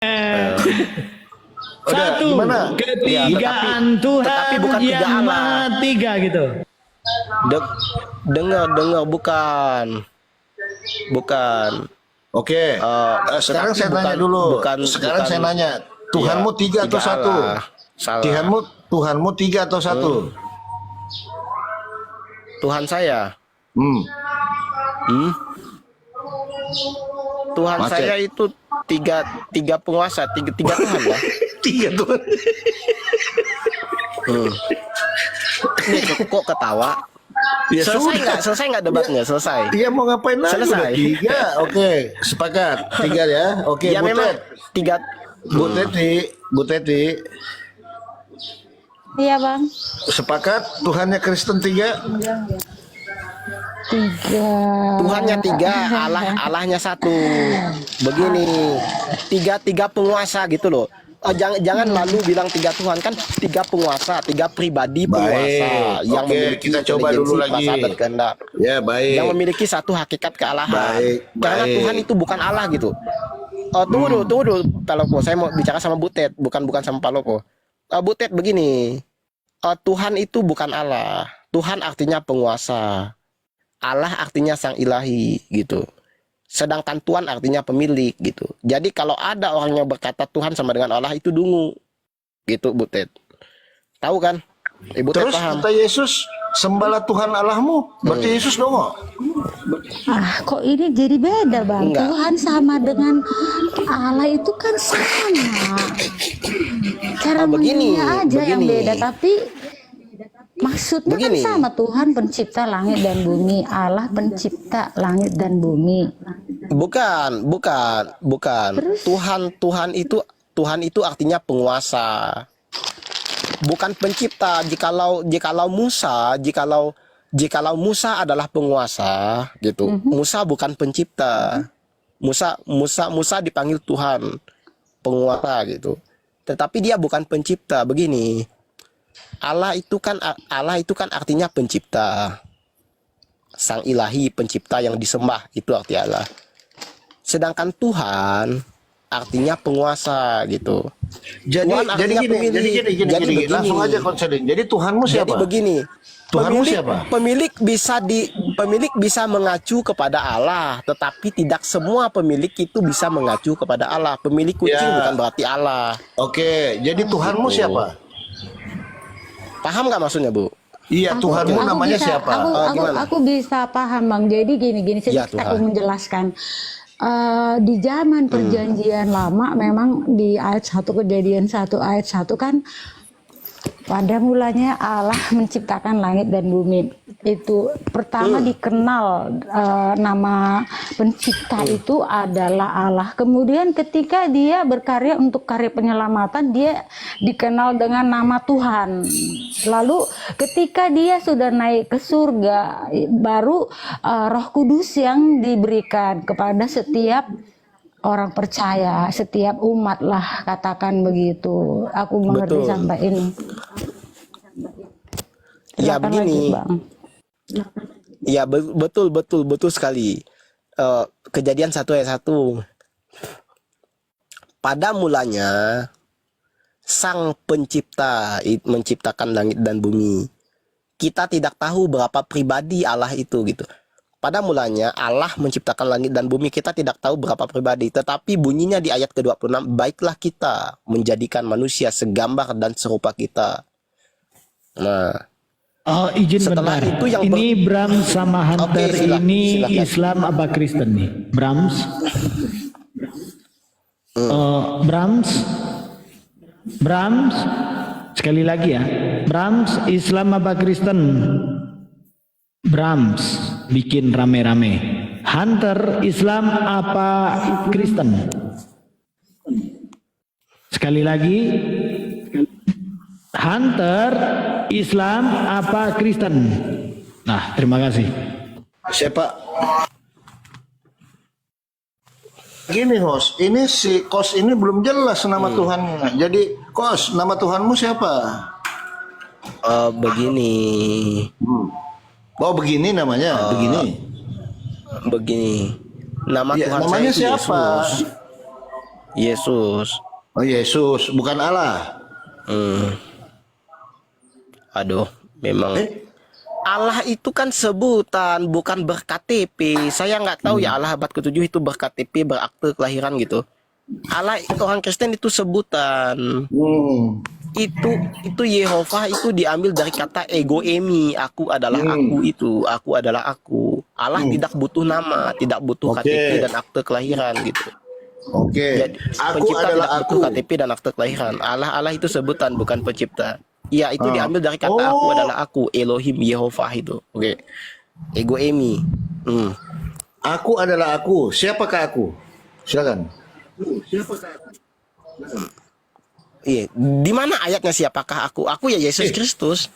Eh, Udah, Satu, gimana? ketigaan tetapi Tuhan bukan tiga yang Allah. maha tiga gitu. Dengar bukan. Bukan. Oke. Sekarang tetapi saya nanya dulu. Sekarang saya nanya, Tuhanmu ya, tiga atau satu? Allah. Salah. Tuhanmu tiga atau satu? Tuhan saya. Hmm. Tuhan Macet. saya itu tiga penguasa, tiga Tuhan ya. Tiga Tuhan. Nih, kok ketawa? Ya Selesai nggak debatnya? Selesai. Iya, mau ngapain lagi? Selesai. Udah tiga. Oke, sepakat. Tiga ya. Oke, Ya memang tiga. Bu Teti, Iya bang. sepakat Tuhannya Kristen tiga? Tiga. Tuhannya tiga, Allahnya satu. Begini, tiga penguasa gitu loh. Jangan lalu bilang tiga Tuhan, kan tiga penguasa, tiga pribadi penguasa yang Oke, memiliki kita coba dulu intelijensi, lagi. perasaan dan kehendak, Ya, baik. yang memiliki satu hakikat kealahan. Baik, Karena baik. Tuhan itu bukan Allah gitu. Tunggu dulu, Paloko. Saya mau bicara sama Butet, bukan sama Paloko. Butet begini, Tuhan itu bukan Allah. Tuhan artinya penguasa. Allah artinya sang ilahi gitu. Sedangkan Tuhan artinya pemilik gitu. Jadi kalau ada orang yang berkata Tuhan sama dengan Allah itu dungu. Gitu Butet. Tahu kan? Ibu Tet Terus paham. kata Yesus, sembahlah Tuhan Allahmu. Berarti Yesus dong. Ah, kok ini jadi beda bang? Enggak. Tuhan sama dengan Allah itu kan sama. Cara begini, manggilnya aja yang begini. beda, tapi maksudnya Begini. kan sama. Tuhan pencipta langit dan bumi, Allah pencipta langit dan bumi. Bukan. Terus? Tuhan itu artinya penguasa. Bukan pencipta. Jikalau Musa adalah penguasa gitu. Musa bukan pencipta. Musa dipanggil Tuhan, penguasa gitu. Tetapi dia bukan pencipta. Begini. Allah itu kan artinya pencipta. Sang ilahi pencipta yang disembah, itu arti Allah. Sedangkan Tuhan artinya penguasa gitu. Jadi Tuhan artinya gini, pemilik. gini. begini. Langsung aja konseling. Jadi Tuhanmu siapa? Jadi begini. Tuhanmu siapa? Pemilik bisa mengacu kepada Allah, tetapi tidak semua pemilik itu bisa mengacu kepada Allah. Pemilik kucing Ya. bukan berarti Allah. Oke, jadi Tuhanmu Gitu. siapa? Paham nggak maksudnya, Bu? Iya, Tuhanmu namanya bisa, siapa? Gimana? Aku bisa paham bang. Jadi gini Ya, sedikit Tuhan. aku menjelaskan. Di zaman perjanjian lama memang di ayat 1 Kejadian 1 ayat 1 kan pada mulanya Allah menciptakan langit dan bumi. Itu pertama dikenal nama pencipta itu adalah Allah. Kemudian ketika dia berkarya untuk karya penyelamatan, dia dikenal dengan nama Tuhan. Lalu ketika dia sudah naik ke surga, baru Roh Kudus yang diberikan kepada setiap orang percaya, setiap umat lah, katakan begitu. Aku mengerti Betul. sampai ini. Ya Silakan begini. lanjut, Bang. Ya betul sekali. Kejadian 1 ayat 1. Pada mulanya Sang Pencipta menciptakan langit dan bumi. Kita tidak tahu berapa pribadi Allah itu gitu. Pada mulanya Allah menciptakan langit dan bumi, kita tidak tahu berapa pribadi, tetapi bunyinya di ayat ke-26, baiklah kita menjadikan manusia segambar dan serupa kita. Nah, Oh, izin Setelah bentar. itu yang Ini Brahms sama Hunter Oke, ini silakan. Islam apa Kristen nih? Brahms. Brahms. Sekali lagi ya. Brahms Islam apa Kristen? Brahms bikin rame-rame. Hunter Islam apa Kristen? Sekali lagi. Hunter Islam apa Kristen? Nah, terima kasih. Siapa? Gini host, ini si Kos ini belum jelas nama Tuhannya. Jadi Kos, nama Tuhanmu siapa? Begini. Oh begini namanya, begini. Nama Ya, Tuhan namanya saya itu siapa? Yesus. Yesus. Oh Yesus, bukan Allah. Hmm. Aduh, memang Eh, Allah itu kan sebutan, bukan ber-KTP. Saya nggak tahu ya Allah abad ke-7 itu ber-KTP, berakte kelahiran gitu. Allah orang Kristen itu sebutan. hmm, Itu Yehova itu diambil dari kata ego emi. Aku adalah aku adalah aku. Allah tidak butuh nama, tidak butuh Oke. KTP dan akte kelahiran gitu. Oke. Jadi Aku pencipta adalah tidak butuh aku. KTP dan akte kelahiran. Allah itu sebutan, bukan pencipta. Iya, itu Ah. diambil dari kata aku Oh. adalah aku, Elohim Yehova itu. Oke. Ego emi. Aku adalah aku. Siapakah aku? Silakan. Iya, di mana ayatnya siapakah aku? Aku ya Yesus Kristus.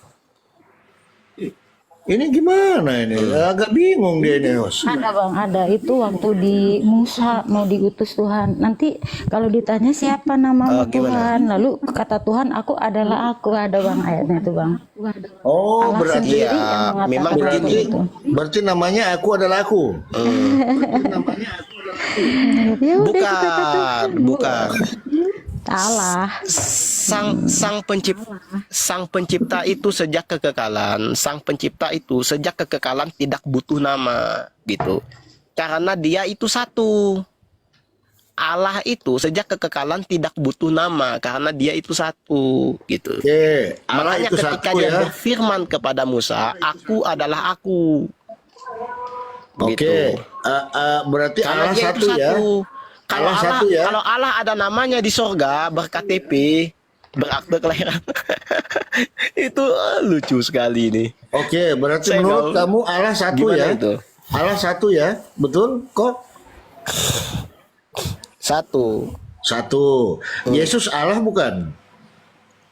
Ini gimana ini? Agak bingung dia ini, Host. Ada bang, ada itu waktu di Musa mau diutus Tuhan. Nanti kalau ditanya siapa namamu Gimana? Tuhan, lalu kata Tuhan, aku adalah aku. Ada bang ayatnya itu bang. Oh, Allah berarti sendiri Iya, yang mengatakan memang seperti begini. itu. berarti namanya aku adalah aku. Ya udah kita katakan Bukan. Allah. Sang pencipta itu sejak kekekalan, sang pencipta itu sejak kekekalan tidak butuh nama gitu. Karena dia itu satu. Allah itu sejak kekekalan tidak butuh nama karena dia itu satu gitu. Oke, Allah Makanya itu ketika satu dia ya. berfirman kepada Musa, aku adalah aku. Oke, berarti Karena Allah dia satu itu ya. satu. Kalau Allah Allah, satu ya. kalau Allah ada namanya di sorga, ber-KTP, berakte kelahiran, itu lucu sekali nih. Oke, berarti Saya menurut nggak- kamu Allah satu Gimana ya? itu? Allah satu ya, betul? Kok Satu, satu? Yesus Allah bukan?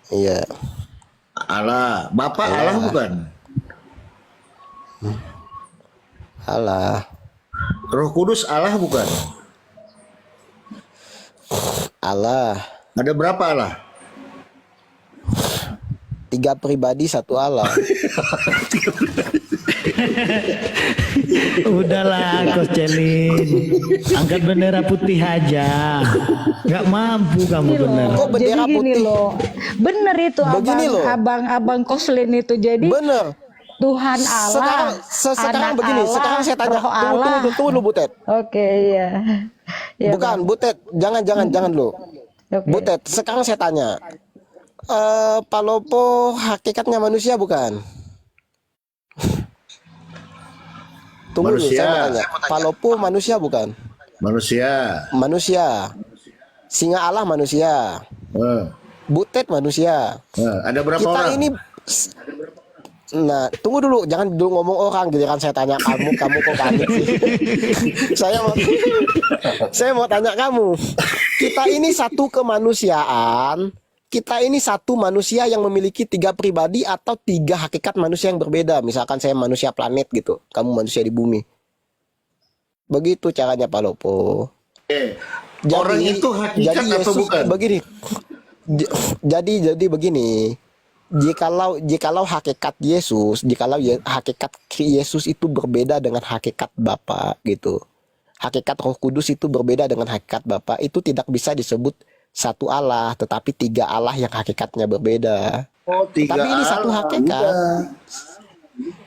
iya. Allah, Bapak Allah bukan? Allah, Roh Kudus Allah bukan? Allah, Ada berapa Allah? 3 pribadi satu Allah. Udahlah, Kos Celin. Angkat bendera putih aja. Gak mampu kamu bener. Kok bendera Jadi gini putih? loh, bener itu Begini loh. abang Koslin itu. Jadi Bener. Tuhan Allah, Sekarang anak begini, Allah, sekarang saya tanya, roh Allah. tunggu dulu Butet. Oke, iya. Ya, Bukan, Bang. Butet, jangan dulu. Oke. Butet, sekarang saya tanya, Palopo hakikatnya manusia bukan? Tunggu dulu, Manusia. saya mau tanya. Palopo manusia bukan? Manusia. Manusia. Singa Allah manusia. Eh, Butet manusia. ada berapa Kita orang? ini Nah, tunggu dulu, jangan dulu ngomong orang, giliran saya tanya kamu kok panik sih. Saya mau tanya kamu. Kita ini satu kemanusiaan, kita ini satu manusia yang memiliki 3 pribadi atau 3 hakikat manusia yang berbeda. Misalkan saya manusia planet gitu, kamu manusia di bumi. Begitu caranya Pak Lopo. Orang itu hakikat atau bukan? Begini. Jadi begini. Jikalau hakikat Yesus, hakikat Yesus itu berbeda dengan hakikat Bapa gitu. Hakikat Roh Kudus itu berbeda dengan hakikat Bapa, itu tidak bisa disebut satu Allah, tetapi 3 Allah yang hakikatnya berbeda. Oh, 3 Tapi ini satu Allah. hakikat. Udah.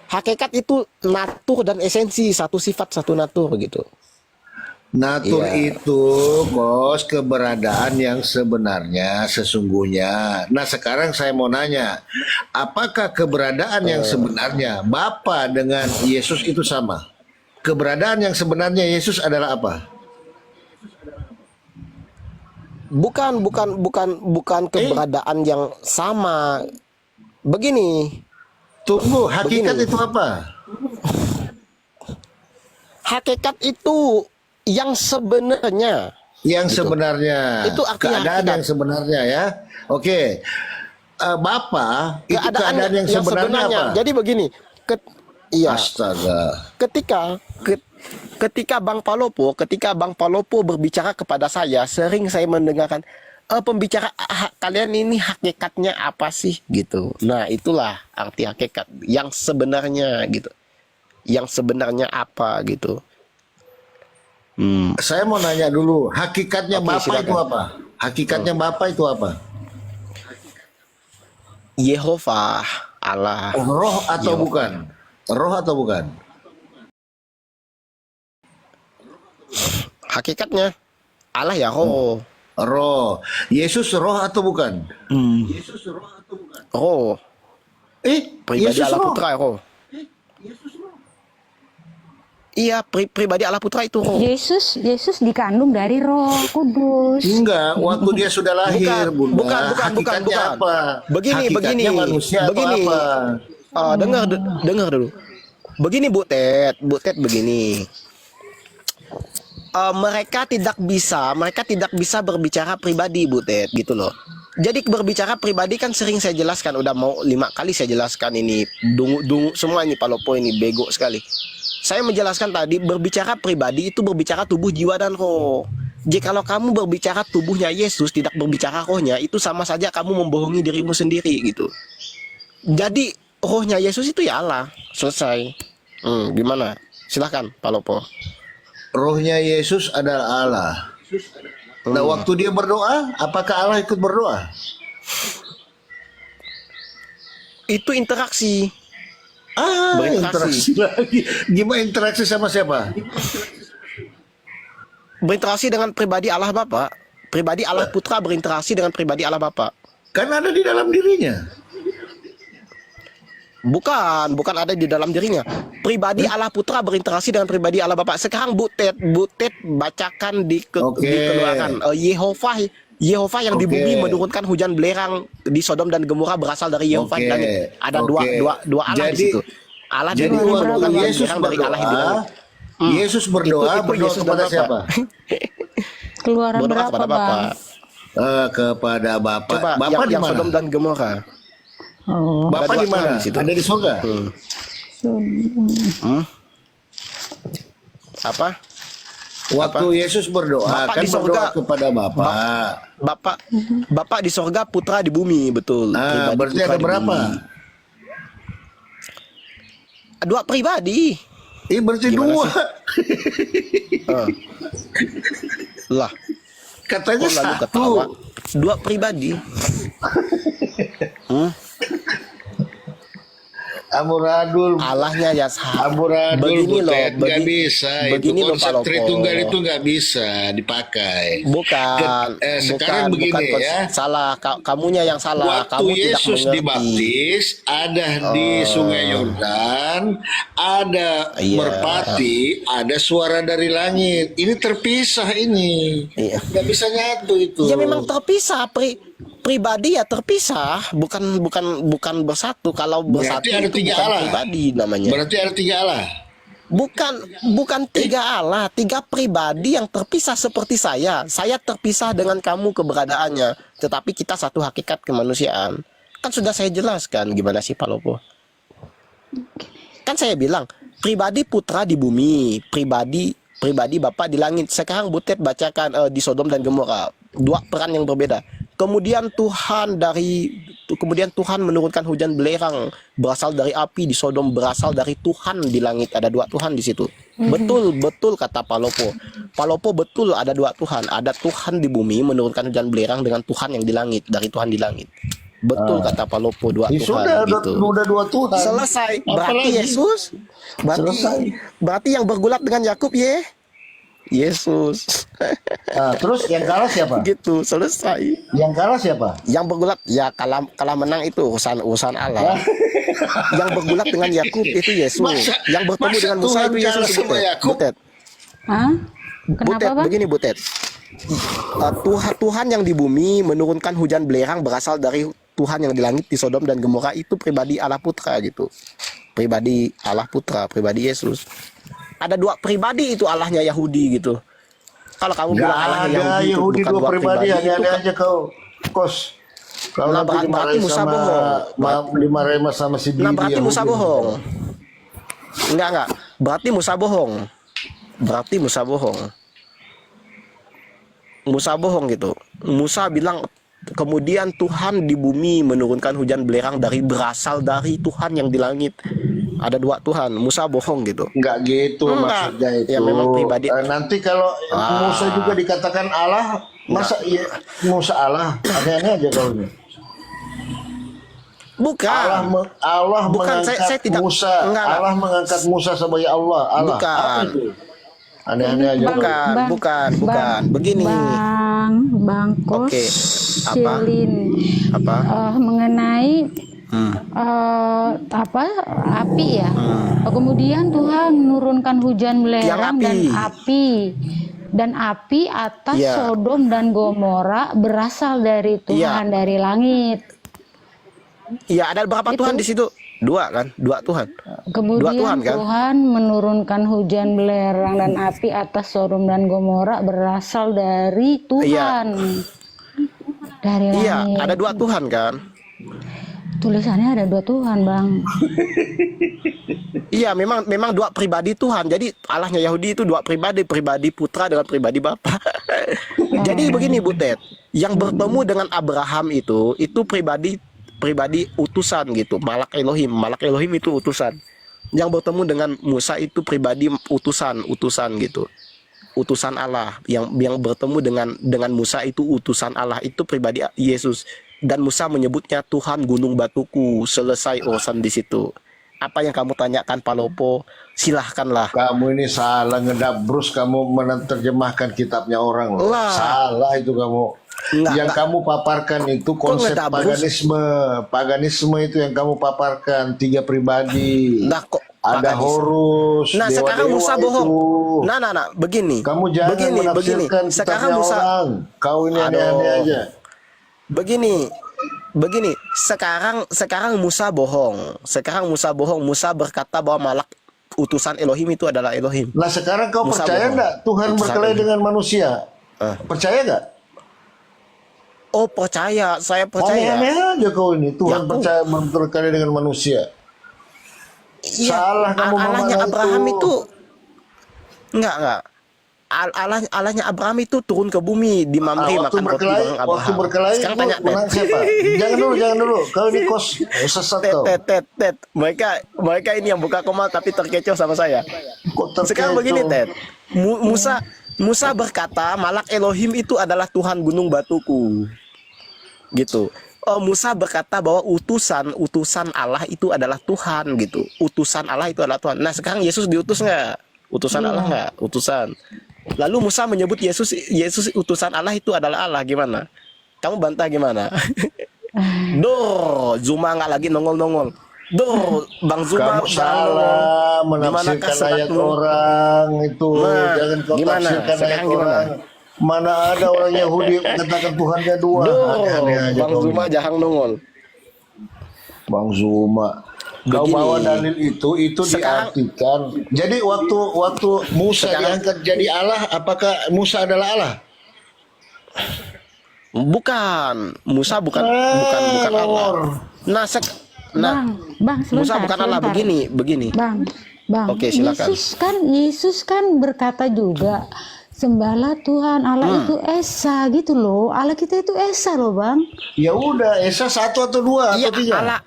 Hakikat itu natur dan esensi, satu sifat, satu natur gitu. Natur Iya. itu, Bos, keberadaan yang sebenarnya, sesungguhnya. Nah, sekarang saya mau nanya, apakah keberadaan yang sebenarnya Bapa dengan Yesus itu sama? Keberadaan yang sebenarnya Yesus adalah apa? Bukan keberadaan yang sama. Begini, Tunggu, hakikat Begini. itu apa? hakikat itu yang sebenarnya. Yang sebenarnya, Itu artinya keadaan hakikat. yang sebenarnya ya. Oke, Bapa itu keadaan yang sebenarnya apa? Jadi begini, iya, Astaga. ketika Bang Palopo berbicara kepada saya, sering saya mendengarkan kalian ini hakikatnya apa sih gitu. Nah, itulah arti hakikat yang sebenarnya gitu. Yang sebenarnya apa gitu. Saya mau nanya dulu, hakikatnya Oke, Bapa silakan. itu apa? Hakikatnya Bapa itu apa? Yehovah Allah. Roh atau Yehovah. bukan? Roh atau bukan? Hakikatnya Allah ya roh. Roh. Yesus roh atau bukan? Roh. Pribadi Yesus Allah roh. Putra roh. Iya, pribadi Allah Putra itu roh. Yesus dikandung dari Roh Kudus. Enggak, waktu dia sudah lahir, Bunda. bukan, Hakikatnya bukan. apa? Begini, Hakikatnya manusia atau begini. apa? Dengar dulu. Begini Bu Ted begini. Mereka tidak bisa berbicara pribadi Bu Ted gitu loh. Jadi berbicara pribadi kan sering saya jelaskan, udah mau 5 kali saya jelaskan ini, dungu semua ini Palopo ini bego sekali. Saya menjelaskan tadi berbicara pribadi itu berbicara tubuh, jiwa dan roh. Jikalau kamu berbicara tubuhnya Yesus tidak berbicara rohnya, itu sama saja kamu membohongi dirimu sendiri gitu. Jadi rohnya Yesus itu ya Allah. Selesai. Gimana? Silahkan Palopo. Rohnya Yesus adalah Allah. Nah, waktu dia berdoa, apakah Allah ikut berdoa? Itu interaksi. Interaksi lagi. Gimana interaksi sama siapa? Berinteraksi dengan pribadi Allah Bapa. Pribadi Allah Putra berinteraksi dengan pribadi Allah Bapa. Kan ada di dalam dirinya. Bukan ada di dalam dirinya. Pribadi Allah Putra berinteraksi dengan pribadi Allah Bapa. Sekarang Bu Ted bacakan di Keluaran. Yehovah yang di bumi menurunkan hujan belerang di Sodom dan Gomora berasal dari Yehovah di langit. Ada dua Allah di situ. Allah di Jadi bumi waktu menurunkan hujan Yesus belerang dari Allah yang di langit. berdoa, Yesus berdoa, Itu berdoa Yesus dan kepada Bapa. siapa? Keluaran Berdoa berapa, kepada Bapa. Bang? Kepada Bapa. Coba Bapa di yang mana? Sodom dan Gomora. Oh. Bapa Ada di dua mana? Tuhan di situ. Ada di surga. Apa? Waktu Yesus berdoa, Bapa kan di surga. berdoa kepada Bapa. Bapak di sorga, Putra di bumi, betul. Nah, Pribadi berarti Putra ada di berapa? bumi. 2 pribadi. Berarti Gimana 2. Lah, Katanya kok lalu 1. ketawa? 2 pribadi. Amuradul. Allahnya ya Amuradul begini loh, Butet, nggak bisa. begini Itu loh konsep Palopo. Tritunggal itu nggak bisa dipakai. Sekarang begini ya. Salah, kamunya yang salah. Waktu Kamu Yesus tidak mengerti. dibaptis, ada di Sungai Yordan, ada Iya. merpati, ada suara dari langit. Ini terpisah ini. Iya. Nggak bisa nyatu itu. Ya memang terpisah, pribadi ya terpisah, bukan bersatu. Kalau bersatu Berarti ada itu 3 bukan Allah. pribadi namanya. Berarti ada 3 Allah. Bukan 3 Allah, 3 pribadi yang terpisah seperti saya. Saya terpisah dengan kamu keberadaannya, tetapi kita satu hakikat kemanusiaan. Kan sudah saya jelaskan gimana sih Palopo. Kan saya bilang pribadi Putra di bumi, pribadi Bapa di langit. Sekarang Butet bacakan di Sodom dan Gomora, 2 peran yang berbeda. Kemudian Tuhan menurunkan hujan belerang berasal dari api di Sodom, berasal dari Tuhan di langit. Ada 2 Tuhan di situ. Betul kata Palopo. Palopo betul ada 2 Tuhan. Ada Tuhan di bumi menurunkan hujan belerang dengan Tuhan yang di langit, dari Tuhan di langit. Betul kata Palopo 2 Tuhan gitu. Sudah 2 Tuhan. Selesai. Berarti Apalagi? Yesus. Berarti yang bergulat dengan Yakub Yesus. Nah, terus yang kalah siapa? Gitu, selesai. Yang kalah siapa? Yang bergulat ya kalah menang itu urusan Allah. Yang bergulat dengan Yakub itu Yesus. Yang bertemu dengan Musa Tuhan itu Yesus. kalah sama Yakub? Butet. Hah? Kenapa, Bang? Begini Butet. Tuhan yang di bumi menurunkan hujan belerang berasal dari Tuhan yang di langit di Sodom dan Gomora itu pribadi Allah Putra gitu. Pribadi Allah Putra, pribadi Yesus. Ada 2 pribadi itu Allahnya Yahudi gitu. Kalau kamu bilang Allahnya Yahudi itu bukan 2 pribadi, hanya itu ada aja kau kos. Kalau Nah, nanti berarti Musa bohong. dimarahin sama si Bibi. Nah, berarti Yahudi. Musa bohong. Enggak. Berarti Musa bohong. Musa bohong gitu. Musa bilang kemudian Tuhan di bumi menurunkan hujan belerang berasal dari Tuhan yang di langit. ada dua Tuhan. Musa bohong gitu. Enggak gitu Enggak. maksudnya itu. Ya, memang pribadi. Nanti kalau Musa juga dikatakan Allah, masa iya Musa Allah? Aneh-aneh aja kalau ini. Bukan. Allah Bukan, mengangkat saya tidak- Musa. enggak. Allah mengangkat Musa sebagai Allah. Allah. Bukan. Apa itu? Aneh-aneh aja. Bukan, Bang, bukan. Bang, Begini. Bang Kos Oke. Apa? Silin. Apa? Mengenai apa api ya. Kemudian Tuhan menurunkan hujan belerang dan api atas Iya. Sodom dan Gomora berasal dari Tuhan dari langit. Iya, ada berapa Itu. Tuhan di situ? Dua kan? Dua Tuhan. Kemudian Tuhan, kan? Tuhan menurunkan hujan belerang dan api atas Sodom dan Gomora berasal dari Tuhan. Dari Iya, langit. ada dua Tuhan kan? Tulisannya ada dua Tuhan, Bang. Iya, memang dua pribadi Tuhan. Jadi Allahnya Yahudi itu dua pribadi Putra dengan pribadi Bapa. Jadi begini Bu Ted, yang bertemu dengan Abraham itu pribadi utusan gitu, Malak Elohim itu utusan. Yang bertemu dengan Musa itu pribadi utusan gitu. Utusan Allah yang bertemu dengan Musa itu utusan Allah, itu pribadi Yesus. Dan Musa menyebutnya Tuhan gunung batuku. Selesai urusan di situ. Apa yang kamu tanyakan Palopo, silahkanlah. Kamu ini salah ngedabrus, kamu menerjemahkan kitabnya orang loh. Lah. Salah itu kamu. Yang kamu paparkan itu konsep ngedabrus? paganisme itu yang kamu paparkan, tiga pribadi. Nah, kok Ada paganisme? Horus. Nah, sekarang Musa bohong. Nah, begini. Kamu jangan begini. menafsirkan Sekarang kitabnya Musa, orang. Kau ini Aduh. aneh-aneh aja. begini. Sekarang Musa bohong. Musa berkata bahwa Malak utusan Elohim itu adalah Elohim. Nah sekarang kau Musa percaya bohong. nggak Tuhan Utusan berkelahi Elohim. dengan manusia? Percaya nggak? Oh, percaya. Saya percaya. Aneh-aneh aja kau ini. Tuhan Ya, percaya berkelahi dengan manusia. Iya, Salah kamu Allahnya memanah Abraham itu. itu enggak. Allahnya Abraham itu turun ke bumi di Mamre Waktu makan roti berkelahi, bareng Abraham. waktu berkelahi Sekarang itu tanya menang siapa? Jangan dulu. Kau ini kos sesat kau. Ted. Mereka ini yang buka komal tapi terkecoh sama saya. Kok terkecoh? Sekarang begini Ted. Musa berkata Malak Elohim itu adalah Tuhan gunung batuku. Gitu. Musa berkata bahwa utusan Allah itu adalah Tuhan gitu. Utusan Allah itu adalah Tuhan. Nah, sekarang Yesus diutus nggak? Utusan Allah nggak? Utusan. Lalu Musa menyebut Yesus utusan Allah itu adalah Allah, gimana? Kamu bantah gimana? Zuma nggak lagi nongol. Bang Zuma Kamu salah menafsirkan ayat orang itu. Nah, Jangan kau gimana? tafsirkan ayat Sekarang gimana? orang. Mana ada orang Yahudi yang mengatakan Tuhannya dua. Aneh-aneh aja Bang kau Zuma ini. jangan nongol. Bang Zuma. Kau Begini. bawa dalil itu Sekarang- diartikan. Jadi waktu Musa Sekarang- diangkat jadi Allah, apakah Musa adalah Allah? Bukan, Musa bukan Allah. Lor. Bang, sebentar. Musa bukan Allah, sebentar. begini. Bang. Oke, silakan. Yesus kan berkata juga, sembahlah Tuhan Allah itu esa gitu loh. Allah kita itu esa loh, Bang. Ya udah, Esa satu atau dua Iya, atau tiga?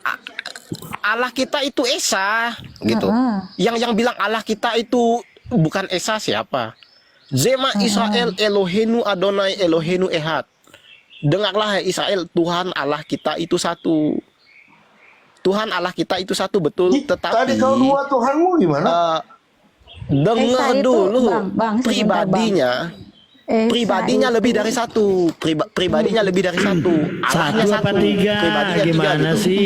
Allah kita itu Esa gitu. Yang bilang Allah kita itu bukan Esa siapa? Zema Israel Elohenu Adonai Elohenu Ehad. Dengarlah hai Israel, Tuhan Allah kita itu satu. Tuhan Allah kita itu satu betul, tetapi Tadi kau dua Tuhanmu gimana? dengar Esa itu, dulu Bang, sebentar, pribadinya Esa lebih itu- dari satu. Pribadinya lebih dari satu. Allahnya Satu apa tiga? pribadinya tiga Gimana gitu. sih?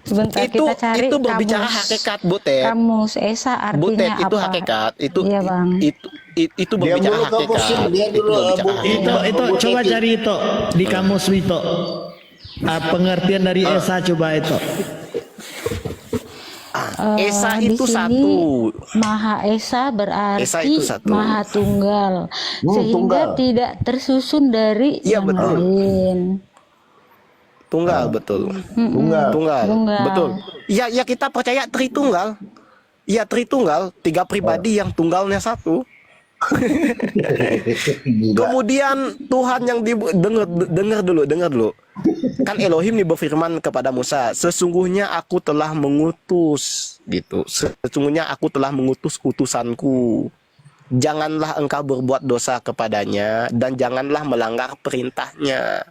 Sebentar Itu kita cari berbicara kamus. hakikat, Bu Ted. Kamus esa artinya Butet itu apa? hakikat, Iya, Bang. itu Diam berbicara dulu kau hakikat. pusing, dia dulu berbicara Itu coba cari itu di kamus Wito. Pengertian dari Esa coba itu. Esa Di itu sini, satu. Maha Esa berarti Esa itu satu. Maha Tunggal, sehingga tunggal. tidak tersusun dari Iya, yang betul. lain. Tunggal, betul. Tunggal. Tunggal, Tunggal. betul. Ya kita percaya Tritunggal. Ya Tritunggal, tiga pribadi yang tunggalnya satu. Gila. Kemudian Tuhan yang dengar dulu. Kan Elohim nih berfirman kepada Musa, sesungguhnya aku telah mengutus gitu. Sesungguhnya aku telah mengutus utusanku. Janganlah engkau berbuat dosa kepadanya dan janganlah melanggar perintahnya.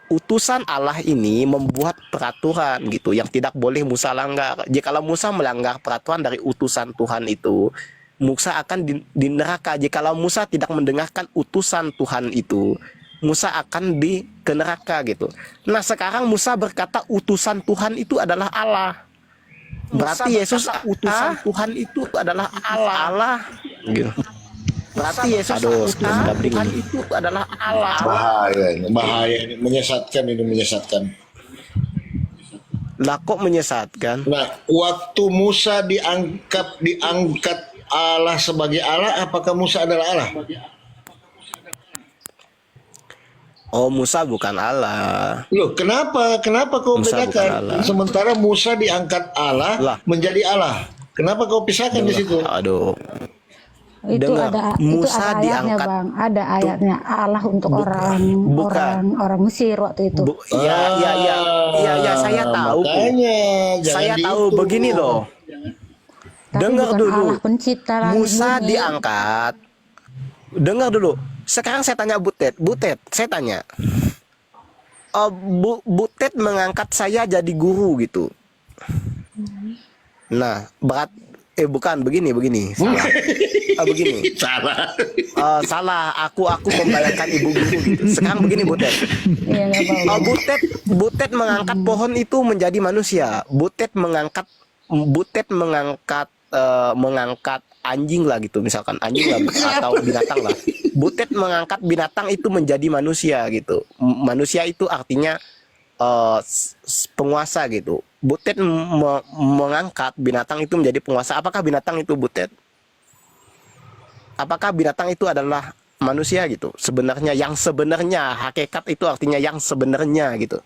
Utusan Allah ini membuat peraturan gitu yang tidak boleh Musa langgar. Jikalau Musa melanggar peraturan dari utusan Tuhan itu, Musa akan di neraka. Jikalau Musa tidak mendengarkan utusan Tuhan itu, Musa akan ke neraka gitu. Nah sekarang Musa berkata utusan Tuhan itu adalah Allah. Berarti Yesus utusan Tuhan itu adalah Allah. Gitu. Berarti Yesus utusan Tuhan itu adalah Allah. Bahaya ini, menyesatkan. Lah kok menyesatkan? Nah, waktu Musa diangkat Allah sebagai Allah, apakah Musa adalah Allah? Oh, Musa bukan Allah. Loh, kenapa kau Musa bukan bedakan? Allah. Sementara Musa diangkat Allah Lah. menjadi Allah. Kenapa kau pisahkan di situ? Aduh. Itu Dengar, ada Musa itu ada ayatnya diangkat. Bang, ada ayatnya Allah untuk bukan. orang Mesir waktu itu. Ya, saya tahu. Makanya, jangan Saya tahu dihitung. begini loh. Tapi Dengar bukan dulu. Allah pencipta langit Musa bumi. diangkat. Dengar dulu. Sekarang saya tanya Butet, saya tanya. Butet mengangkat saya jadi guru gitu. Nah, bukan begini. Salah. Begini. Salah. Aku membayangkan ibu guru gitu. Sekarang begini Butet. Iya, nggak apa-apa. Butet mengangkat pohon itu menjadi manusia. Butet mengangkat anjing lah gitu, misalkan anjing lah atau binatang lah. Butet mengangkat binatang itu menjadi manusia gitu. Manusia itu artinya penguasa gitu. Butet mengangkat binatang itu menjadi penguasa. Apakah binatang itu Butet? Apakah binatang itu adalah manusia gitu? Sebenarnya, yang sebenarnya, hakikat itu artinya yang sebenarnya gitu.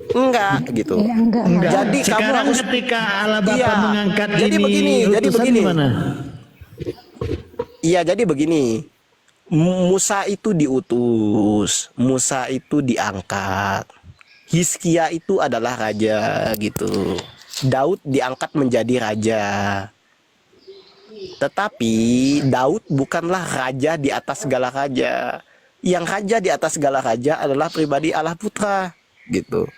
Enggak gitu. Iya, enggak. Jadi kamu Sekarang harus ketika Allah Bapa Iya. mengangkat Jadi ini begini, jadi utusan begini. gimana? Iya, jadi begini. Musa itu diutus, Musa itu diangkat. Hizkia itu adalah raja gitu. Daud diangkat menjadi raja. Tetapi Daud bukanlah raja di atas segala raja. Yang raja di atas segala raja adalah pribadi Allah Putra gitu.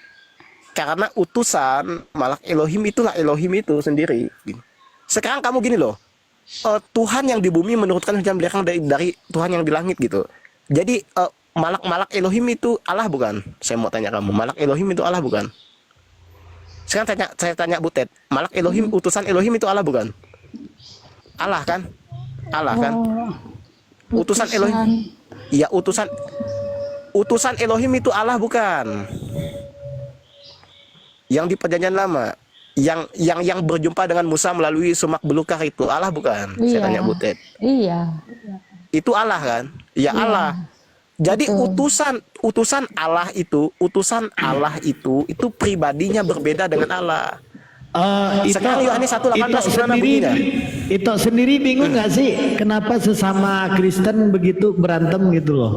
Karena utusan malak Elohim itulah Elohim itu sendiri. Sekarang kamu gini loh, Tuhan yang di bumi menurunkan hujan belakang dari Tuhan yang di langit gitu. Jadi malak Elohim itu Allah bukan? Saya mau tanya kamu, malak Elohim itu Allah bukan? Sekarang saya tanya Butet, malak Elohim, utusan Elohim itu Allah bukan? Allah kan? Allah kan? Utusan Elohim. Iya, utusan Elohim itu Allah bukan? Yang di perjanjian lama, yang berjumpa dengan Musa melalui semak belukar itu Allah bukan? Iya. Saya tanya Butet. Iya. Itu Allah kan? Ya Allah. Jadi Betul. utusan Allah itu pribadinya berbeda dengan Allah. Sekarang Yohanes 1:18 gimana bunyinya? Itu sendiri bingung nggak sih kenapa sesama Kristen begitu berantem gitu loh?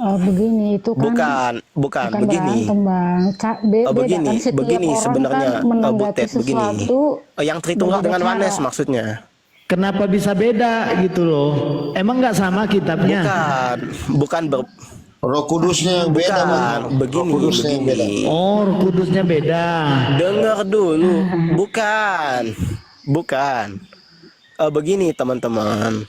Begini itu kan Bukan begini. berantem, Bang. Beda Begini, kan setiap begini orang sebenarnya, kan menanggapi Butet, begini. sesuatu Yang Tritunggal beda dengan cara. Wanes maksudnya. Kenapa bisa beda gitu loh? Emang nggak sama kitabnya? Bukan Roh Kudusnya yang beda, Bang. Roh begini. Kudusnya yang beda. Oh, Roh Kudusnya beda. Dengar dulu, bukan. Begini teman-teman,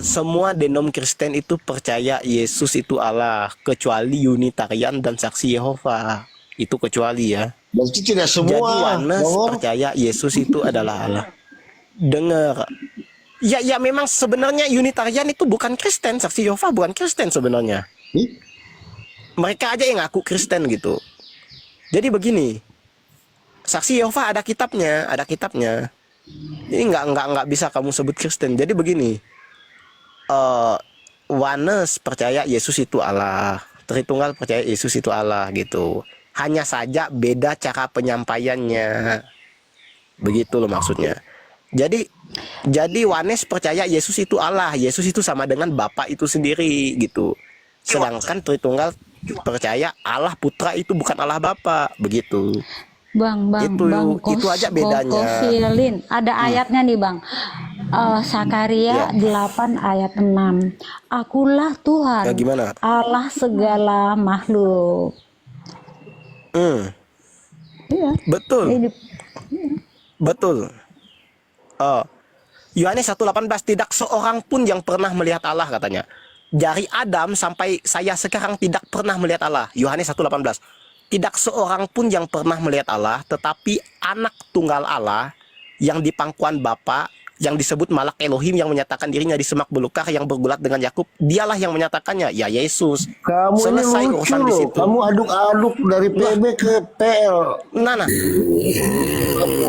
semua denom Kristen itu percaya Yesus itu Allah, kecuali Unitarian dan Saksi Yehova. Itu kecuali ya. Berarti tidak Jadi semua. Wanes Bang. percaya Yesus itu adalah Allah. Dengar. Ya memang sebenarnya Unitarian itu bukan Kristen, Saksi Yehova bukan Kristen sebenarnya. Mereka aja yang ngaku Kristen gitu. Jadi begini, Saksi Yehova ada kitabnya. Jadi nggak bisa kamu sebut Kristen. Jadi begini, Wanes percaya Yesus itu Allah, Tritunggal percaya Yesus itu Allah gitu. Hanya saja beda cara penyampaiannya. Begitu loh maksudnya. Jadi Jadi Yohanes percaya Yesus itu Allah, Yesus itu sama dengan Bapa itu sendiri gitu. Sedangkan Tritunggal percaya Allah Putra itu bukan Allah Bapa, begitu. Bang, Itu aja bedanya. Kofilin. Ada ayatnya nih, Bang. Sakaria Ya. 8 ayat 6. Akulah Tuhan, Gimana? Allah segala makhluk. Iya. Betul, Ini betul. Yohanes 1:18, tidak seorang pun yang pernah melihat Allah katanya. Dari Adam sampai saya sekarang tidak pernah melihat Allah. Yohanes 1:18. Tidak seorang pun yang pernah melihat Allah, tetapi anak tunggal Allah yang di pangkuan Bapa, yang disebut Malak Elohim, yang menyatakan dirinya di semak belukar, yang bergulat dengan Yakub, dialah yang menyatakannya, ya Yesus. Kamu ini Selesai lucu urusan di loh. situ. Kamu aduk-aduk dari PB ke PL. Nah.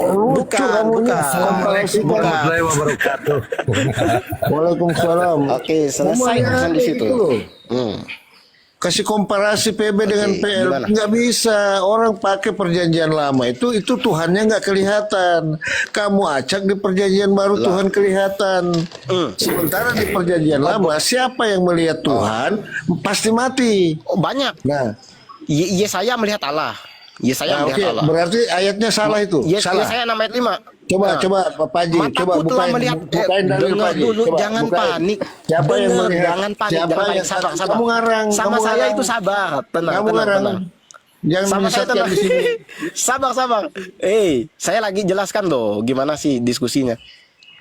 Lucu kamu ini. Assalamualaikum Bukan. warahmatullahi wabarakatuh. Waalaikumsalam. Oke, selesai Kamu urusan di aneh situ. gitu loh. Kasih komparasi PB dengan PL gimana? nggak bisa. Orang pakai perjanjian lama itu Tuhannya nggak kelihatan. Kamu acak di perjanjian baru Tuhan kelihatan. Sementara di perjanjian lama siapa yang melihat Tuhan pasti mati. Oh, banyak. Nah, Yesaya melihat Allah. Yesaya oke, melihat Allah. berarti ayatnya salah itu. Salah. Yesaya 6 ayat 5. Coba Pak Paji, coba Mataku telah melihat. bukain dalil Dengar Paji. dulu, Coba, jangan bukain. panik. Siapa yang Dengar, melihat? jangan panik, Siapa jangan panik. yang Sabar. Kamu ngarang. Sama kamu saya ngarang. itu sabar. Tenang, Kamu tenang, ngarang. tenang. Jangan Sama saya menyesatkan tenang. di sini. Sabar. Saya lagi jelaskan loh gimana sih diskusinya.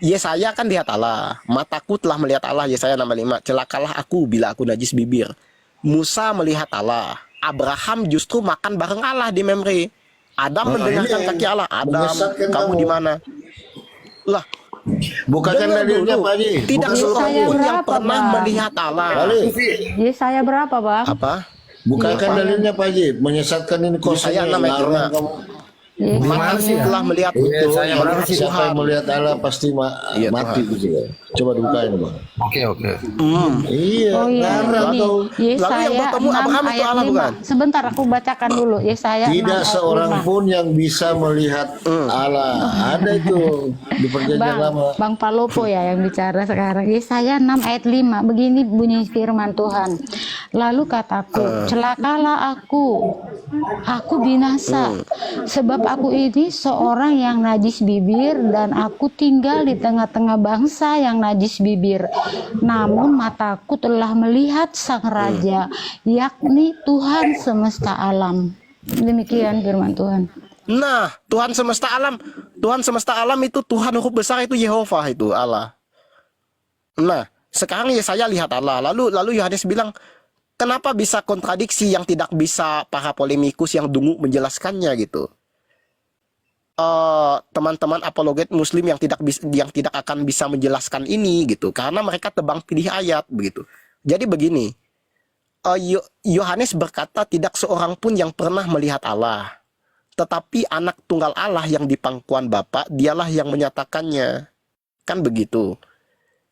Yesaya kan lihat Allah. Mataku telah melihat Allah. Yesaya 6:5. Celakalah aku bila aku najis bibir. Musa melihat Allah. Abraham justru makan bareng Allah di Memre. Adam mendengarkan ini kaki Allah. Adam, menyesatkan kamu kamu. di mana? Lah, Bukakan dengar dalilnya dulu. Pak Haji. Tidak Bukan seorang Yesaya pun yang berapa, pernah Bang? melihat Allah. Kali. Yesaya berapa, Bang? Apa? Bukakan Iya, dalilnya Pak Haji. Menyesatkan ini Yesaya kosongnya. 6 ayat Larang 5. kamu. Gimana sih Mataku ya? telah melihat Iya, itu. saya berapa sih? Siapa yang melihat Allah pasti Iya, mati gitu ya. Coba dibukain Bang. Oke. Iya, Oh iya, larang ini kau. Lalu yang Yesaya bertemu 6 Abraham itu ayat Allah, 5. bukan? Sebentar aku bacakan dulu. Yesaya 6 Tidak ayat seorang 5. pun yang bisa melihat Allah. Ada itu di perjanjian lama. Bang Palopo ya yang bicara sekarang. Yesaya 6 ayat 5. Begini bunyi firman Tuhan. Lalu kataku, celakalah aku binasa. Sebab aku ini seorang yang najis bibir dan aku tinggal di tengah-tengah bangsa yang najis bibir. Namun mataku telah melihat Sang Raja, yakni Tuhan semesta alam. Demikian firman Tuhan. Nah, Tuhan semesta alam itu Tuhan huruf besar itu Yehova itu Allah. Nah, sekarang Yesaya lihat Allah. Lalu Yohanes bilang, kenapa bisa kontradiksi yang tidak bisa para polemikus yang dungu menjelaskannya gitu? Teman-teman apologet Muslim yang tidak akan bisa menjelaskan ini gitu, karena mereka tebang pilih ayat begitu. Jadi begini, Yohanes berkata tidak seorang pun yang pernah melihat Allah. Tetapi anak tunggal Allah yang di pangkuan Bapa, dialah yang menyatakannya. Kan begitu.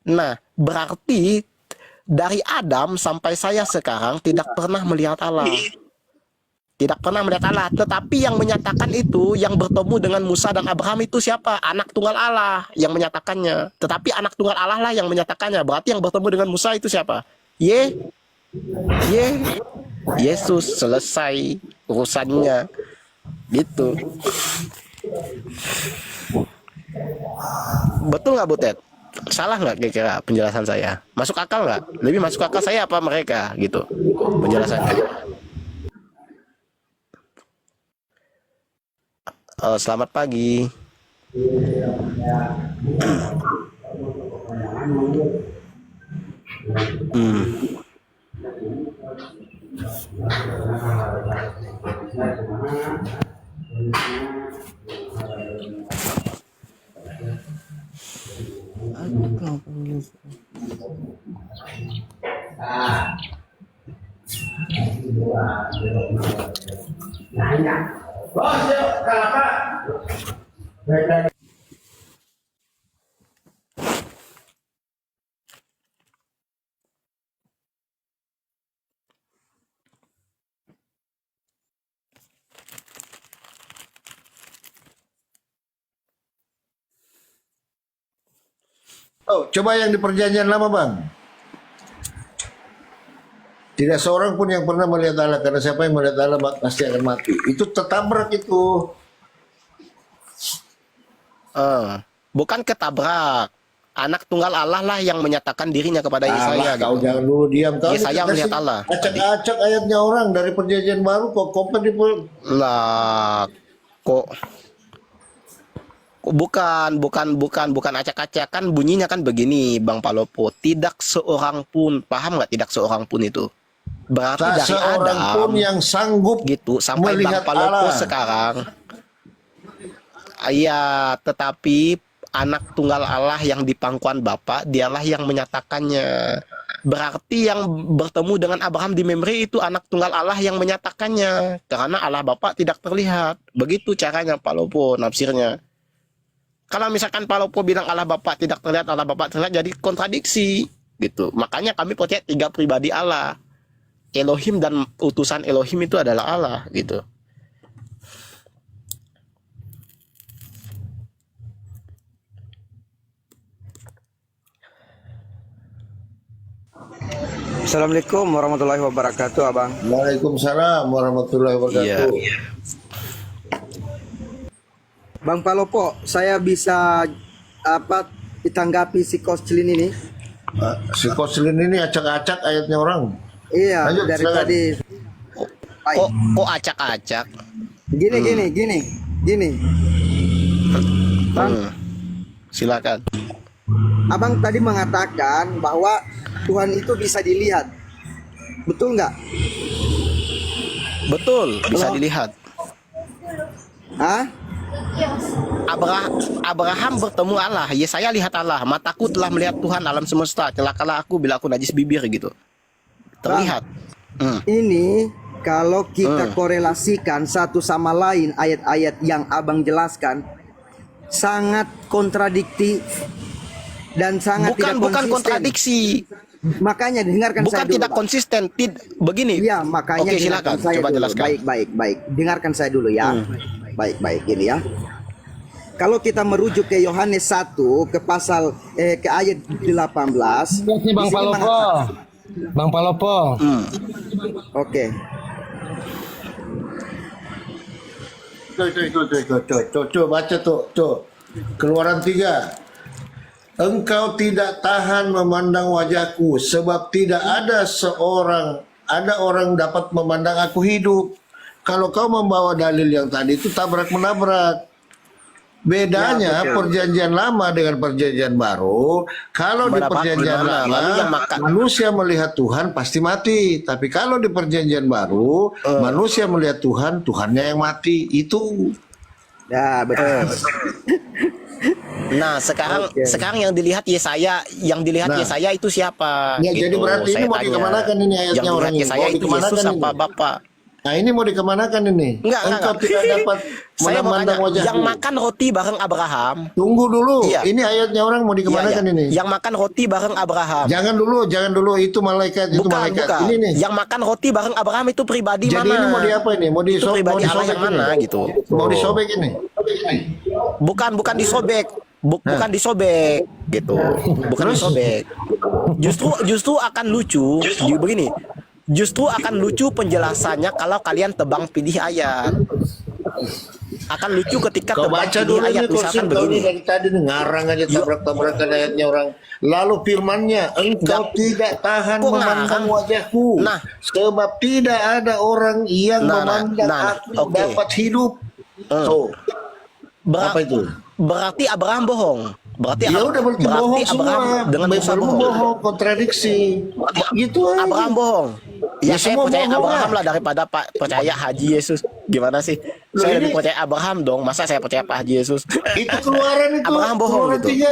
Nah, berarti dari Adam sampai saya sekarang tidak pernah melihat Allah. Tidak pernah melihat Allah. Tetapi yang menyatakan itu, yang bertemu dengan Musa dan Abraham itu siapa? Anak tunggal Allah yang menyatakannya. Tetapi anak tunggal Allah lah yang menyatakannya. Berarti yang bertemu dengan Musa itu siapa? Yesus. Selesai urusannya. Gitu. Betul nggak Butet? Salah nggak kira-kira penjelasan saya? Masuk akal nggak? Lebih masuk akal saya apa mereka gitu penjelasannya? Selamat pagi. Oh, coba yang di perjanjian lama bang. Tidak seorang pun yang pernah melihat Allah, karena siapa yang melihat Allah pasti akan mati. Itu tertabrak itu. Bukan ketabrak. Anak tunggal Allah lah yang menyatakan dirinya kepada Yesaya. Kau Gitu. jangan dulu diam. Kau Yesaya dikasih melihat Allah. Acak-acak ayatnya orang dari perjanjian baru kok kompatibel. Lah, kok bukan acak-acak, kan bunyinya kan begini Bang Palopo, tidak seorang pun, paham nggak tidak seorang pun itu berarti Tak dari seorang Adam pun yang sanggup gitu sampai Bang melihat Palopo Allah. sekarang. Iya, tetapi anak tunggal Allah yang di pangkuan Bapa dialah yang menyatakannya. Berarti yang bertemu dengan Abraham di Memre itu anak tunggal Allah yang menyatakannya, karena Allah Bapa tidak terlihat. Begitu caranya Palopo nafsirnya. Kalau misalkan Palopo bilang Allah Bapa tidak terlihat, Allah Bapa terlihat, jadi kontradiksi gitu. Makanya kami percaya 3 pribadi Allah. Elohim dan utusan Elohim itu adalah Allah gitu. Assalamualaikum warahmatullahi wabarakatuh, Abang. Waalaikumsalam warahmatullahi wabarakatuh. Iya. Bang Palopo, saya bisa ditanggapi si Koslin ini? Si Koslin ini acak-acak ayatnya orang. Iya, Lanjut, dari silakan. tadi. Baik. Kok acak-acak? Gini. Bang, Silakan. Abang tadi mengatakan bahwa Tuhan itu bisa dilihat. Betul nggak? Betul, bisa Halo? dilihat. Hah? Abraham bertemu Allah. Yesaya lihat Allah. Mataku telah melihat Tuhan alam semesta. Celakalah aku bila aku najis bibir gitu. Terlihat. Ini kalau kita korelasikan satu sama lain ayat-ayat yang Abang jelaskan sangat kontradiktif dan sangat tidak Bukan konsisten. kontradiksi. Makanya dengarkan Bukan saya dulu, tidak Bang. konsisten. Begini. Iya, makanya Oke, dengarkan silakan. saya Coba dulu. jelaskan. Baik. Dengarkan saya dulu ya. Baik, ini ya. Kalau kita merujuk ke Yohanes 1 ke pasal ke ayat 18. Ini Bang di sini Palopo. Bang Palopo. Oke. Tuh, baca tuh. Keluaran 3. Engkau tidak tahan memandang wajahku, sebab tidak ada orang dapat memandang aku hidup. Kalau kau membawa dalil yang tadi itu tabrak menabrak. Bedanya Ya, betul. perjanjian lama dengan perjanjian baru. Kalau di perjanjian Gimana? lama Lalu yang makan. manusia melihat Tuhan pasti mati. Tapi kalau di perjanjian baru manusia melihat Tuhan, Tuhannya yang mati. Itu. Ya, betul. Nah, sekarang yang dilihat Yesaya, Nah. Yesaya itu siapa? Ya, jadi berarti ini Saya mau tanya. dikemanakan ini ayatnya yang orang dilihat ini? Yesaya Mau itu dikemanakan Yesus ini? apa Bapak? Nah, ini mau dikemanakan ini? Enggak. Engkau tidak dapat Saya mau tanya, memandang wajahku. yang makan roti bareng Abraham. Tunggu dulu. Iya. Ini ayatnya orang mau dikemanakan Iya. ini? Yang makan roti bareng Abraham. Jangan dulu. Itu malaikat. Bukan. Ini nih. Yang makan roti bareng Abraham itu pribadi Jadi mana? ini mau diapa ini? Mau Itu pribadi Allah disobek yang mana ini? gitu. Mau disobek ini? Bukan disobek. Bukan disobek gitu. Bukan disobek. Justru akan lucu begini. Justru akan lucu penjelasannya kalau kalian tebang pilih ayat. Akan lucu ketika Kau tebang baca pilih dulu ayat ini kursi misalkan kau begini. ini dari tadi nih, ngarang aja tabrak-tabrakan ayatnya orang. Lalu firmannya, engkau tidak tahan Kok memandang ngarang? wajahku. Nah. Sebab tidak ada orang yang memandang aku oke. dapat hidup. So, apa itu? Berarti Abraham bohong. Berarti Ya udah berarti bohong Abraham semua. dengan Musa Bible bohong. bohong, kontradiksi. Gitu aja. Abraham bohong. Ya, Ya, saya semua percaya bohong Abraham lah. lah daripada percaya Haji Yesus. Gimana sih? Loh, Saya ini- lebih percaya Abraham dong. Masa saya percaya Pak Haji Yesus? Itu keluaran itu. Abraham bohong Keluaran gitu. 3.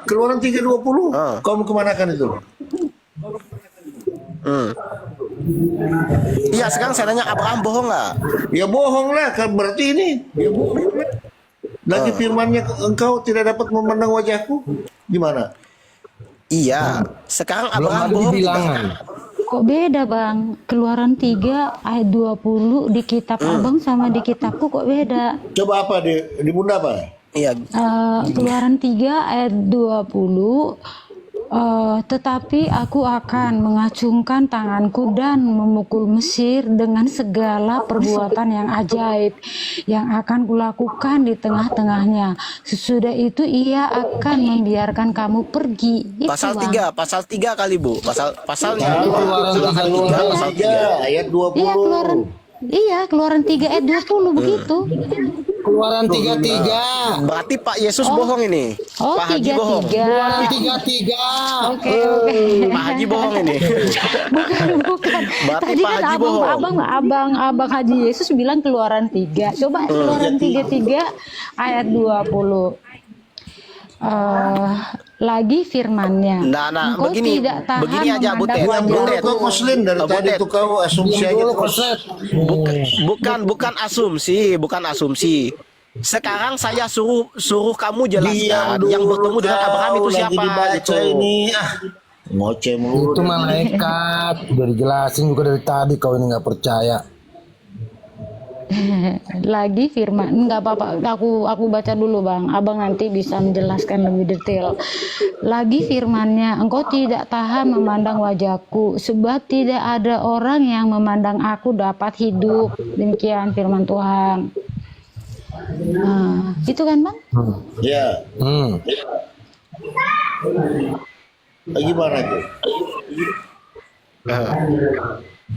Keluaran 3:20. Ah. Kau mau kemanakan itu? Iya, sekarang saya tanya Abraham bohong nggak? Ya bohong lah, kan berarti ini. Ya bohong. Lagi firmannya engkau tidak dapat memandang wajahku. Gimana? Iya. Sekarang Belum Abraham ada bohong. di bilangan. Kok beda Bang? Keluaran 3 ayat 20 di kitab Abang sama di kitabku kok beda? Coba apa di bunda apa? Iya. Keluaran 3 ayat 20 Tetapi aku akan mengacungkan tanganku dan memukul Mesir dengan segala perbuatan yang ajaib yang akan kulakukan di tengah-tengahnya. Sesudah itu ia akan membiarkan kamu pergi. Itu, Bang. Pasal 3 kali Bu. Pasalnya Keluaran Keluaran 3 pasal 3. ayat 20. Keluaran 3 ayat 20 begitu. Keluaran 33. Berarti Pak Yesus bohong ini. Oh, Pak Haji bohong. 33. Keluaran 33. Oke. Pak Haji bohong ini. Bukan. Berarti Tadi Pak kan Haji bohong. abang Haji Yesus bilang keluaran 3. Coba keluaran 33 ayat 20. Lagi firman-Nya. Nah, Engkau begini tidak tahan aja memandang Butet. Diam dulu Butet. kau Muslim dari tadi Butet. itu kau asumsi aja Dulu terus. Koset. Bukan asumsi. Sekarang saya suruh kamu Diam jelaskan dulu yang bertemu dengan Abraham itu kau, siapa lagi dibaca gitu. ini. Ngoceh mulu. Itu malaikat. Udah dijelasin juga dari tadi, kau ini nggak percaya. Lagi firman, enggak apa-apa, aku baca dulu Bang, abang nanti bisa menjelaskan lebih detail. Lagi firman-Nya, engkau tidak tahan memandang wajahku, sebab tidak ada orang yang memandang aku dapat hidup. Demikian firman Tuhan. Nah, itu kan Bang? Ya, gimana tuh?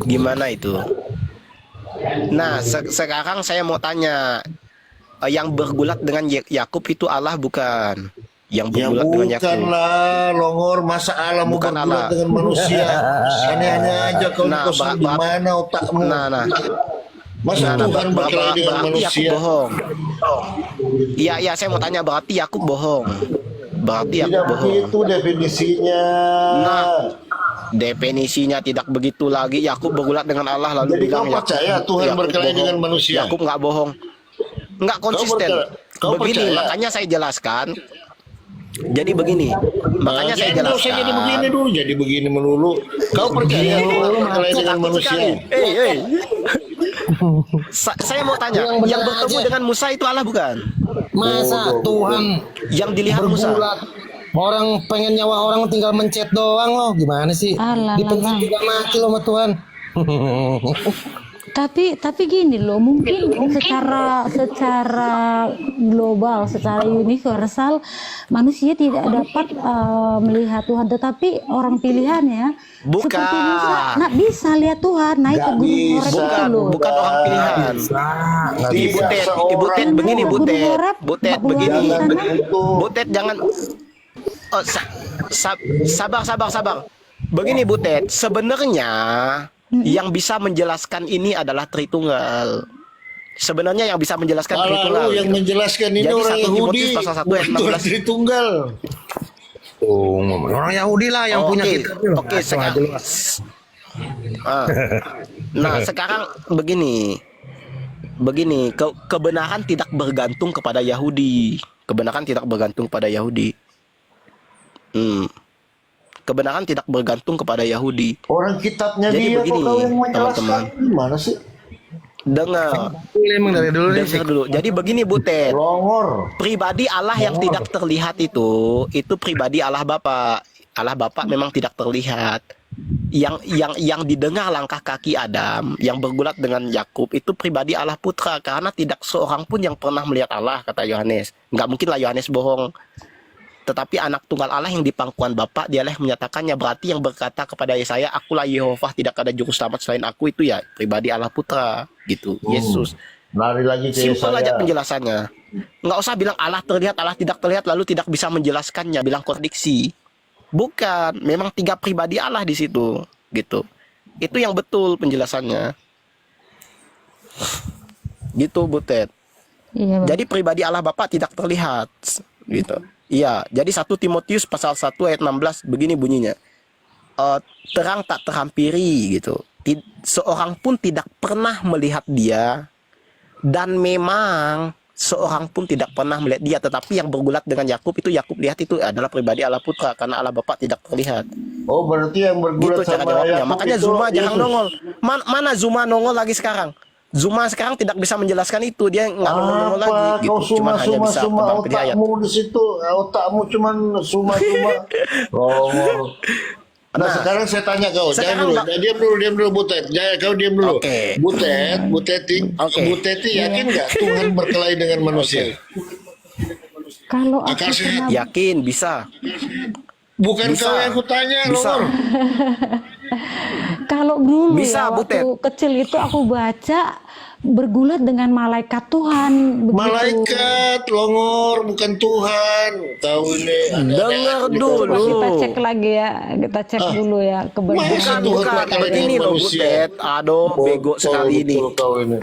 Gimana itu? Nah, sekarang saya mau tanya, yang bergulat dengan Yakub itu Allah bukan? Yang Ya bergulat dengan Yakub. bukanlah Longor, masa Allah mau Bukan bergulat Allah. dengan manusia. Aneh-aneh aja kau Nah, kosong di mana otakmu? Nah, Masa Tuhan berkelahi dengan berarti Yakub manusia? bohong. Iya, saya mau tanya, berarti Yakub bohong. Berarti Yakub Tidak bohong. begitu definisinya. Nah, definisinya tidak begitu lagi. Yakub bergulat dengan Allah lalu Jadi bilang kau percaya Tuhan Yakub berkelahi bohong. dengan manusia? Yakub nggak bohong, nggak konsisten. Kau Begini, percaya? makanya saya jelaskan. Jadi begini, makanya saya Jangan jelaskan. usah jadi begini dulu, jadi begini melulu. Kau percaya Tuhan berkelahi dengan manusia? Hey. Saya mau tanya, Yang benar yang bertemu aja. dengan Musa itu Allah bukan? Masa Tuhan Yang dilihat Musa. bergulat? Orang pengen nyawa orang tinggal mencet doang loh. Gimana sih? Alah, Dipencet alah. juga mati loh sama Tuhan. Tapi gini loh, mungkin secara global, secara universal manusia tidak dapat melihat Tuhan, tetapi orang pilihannya Bukan. seperti Musa nggak bisa lihat Tuhan naik ke Nggak gunung Horeb bisa, itu loh. Bukan orang pilihan. Nggak Tidak bisa. Ibu Ted, begini Ke Bu gunung Ted. Horeb, Bu Ted 40 hari begini. di sana. Bu Ted jangan. Oh, sabar. Begini Bu Ted, sebenarnya yang bisa menjelaskan ini adalah Tritunggal. Sebenarnya yang bisa menjelaskan Tritunggal. Lalu yang menjelaskan ini Jadi orang 1 Timotius Yahudi, pasal 1 ayat bukan 16. Tritunggal. Oh, orang Yahudi lah yang punya Oke, kitab. oke, sekarang. Nah, sekarang begini, kebenaran tidak bergantung kepada Yahudi. Kebenaran tidak bergantung pada Yahudi. Kebenaran tidak bergantung kepada Yahudi. Orang kitabnya Jadi dia begini, kok kau yang menjelaskan? teman-teman. Gimana sih? Dengar Emang dari dulu nih. dulu. Jadi begini Bu Ted, Longor. pribadi Allah yang tidak terlihat itu pribadi Allah Bapa. Allah Bapa memang tidak terlihat. Yang didengar langkah kaki Adam yang bergulat dengan Yakub itu pribadi Allah Putra, karena tidak seorang pun yang pernah melihat Allah, kata Yohanes. Nggak mungkin lah Yohanes bohong. Tetapi anak tunggal Allah yang di pangkuan Bapa, dialah yang menyatakannya. Berarti yang berkata kepada Yesaya, akulah Yehova, tidak ada juru selamat selain aku, itu ya pribadi Allah Putra gitu. Yesus. Lari lagi ke Simpel aja saya. penjelasannya. Nggak usah bilang Allah terlihat, Allah tidak terlihat, lalu tidak bisa menjelaskannya, bilang kontradiksi. Bukan, memang 3 pribadi Allah di situ, gitu. Itu yang betul penjelasannya. Gitu, Bu Ted. Iya, Bang. Jadi pribadi Allah Bapa tidak terlihat, gitu. Iya, jadi 1 Timotius pasal 1 ayat 16 begini bunyinya. Terang tak terhampiri gitu. Seorang pun tidak pernah melihat dia, dan memang seorang pun tidak pernah melihat dia, tetapi yang bergulat dengan Yakub itu Yakub lihat itu adalah pribadi Allah Putra, karena Allah Bapa tidak terlihat. Oh, berarti yang bergulat Gitu cara sama jawabnya. Yakub Makanya itu Zuma jangan Yesus. nongol. Mana Zuma nongol lagi sekarang? Zuma sekarang tidak bisa menjelaskan itu, dia nggak nemu lagi Apa gitu. kau Cuma hanya bisa tebak pilih ayat. otakmu di situ, otakmu cuman suma. Oh. Nah, sekarang saya tanya kau, sekarang jangan dulu, diam dulu Butet. Jangan kau diam dulu. Oke. Buteti yakin nggak Tuhan berkelahi dengan manusia? Kalau aku Akal sehat. pernah Yakin bisa. Bukan Bisa. kau yang kutanya, Bisa. Longor. Kalau dulu Bisa, ya waktu Butet. kecil itu aku baca bergulat dengan malaikat Tuhan begitu. Malaikat, Longor, bukan Tuhan. Tahu ini. Dengar Coba dulu. kita cek lagi ya, kita cek dulu ya kebenaran. Masa Tuhan Bukan berkelahi begini dengan loh manusia? Butet. Aduh, bego sekali ini. Betul kau ini.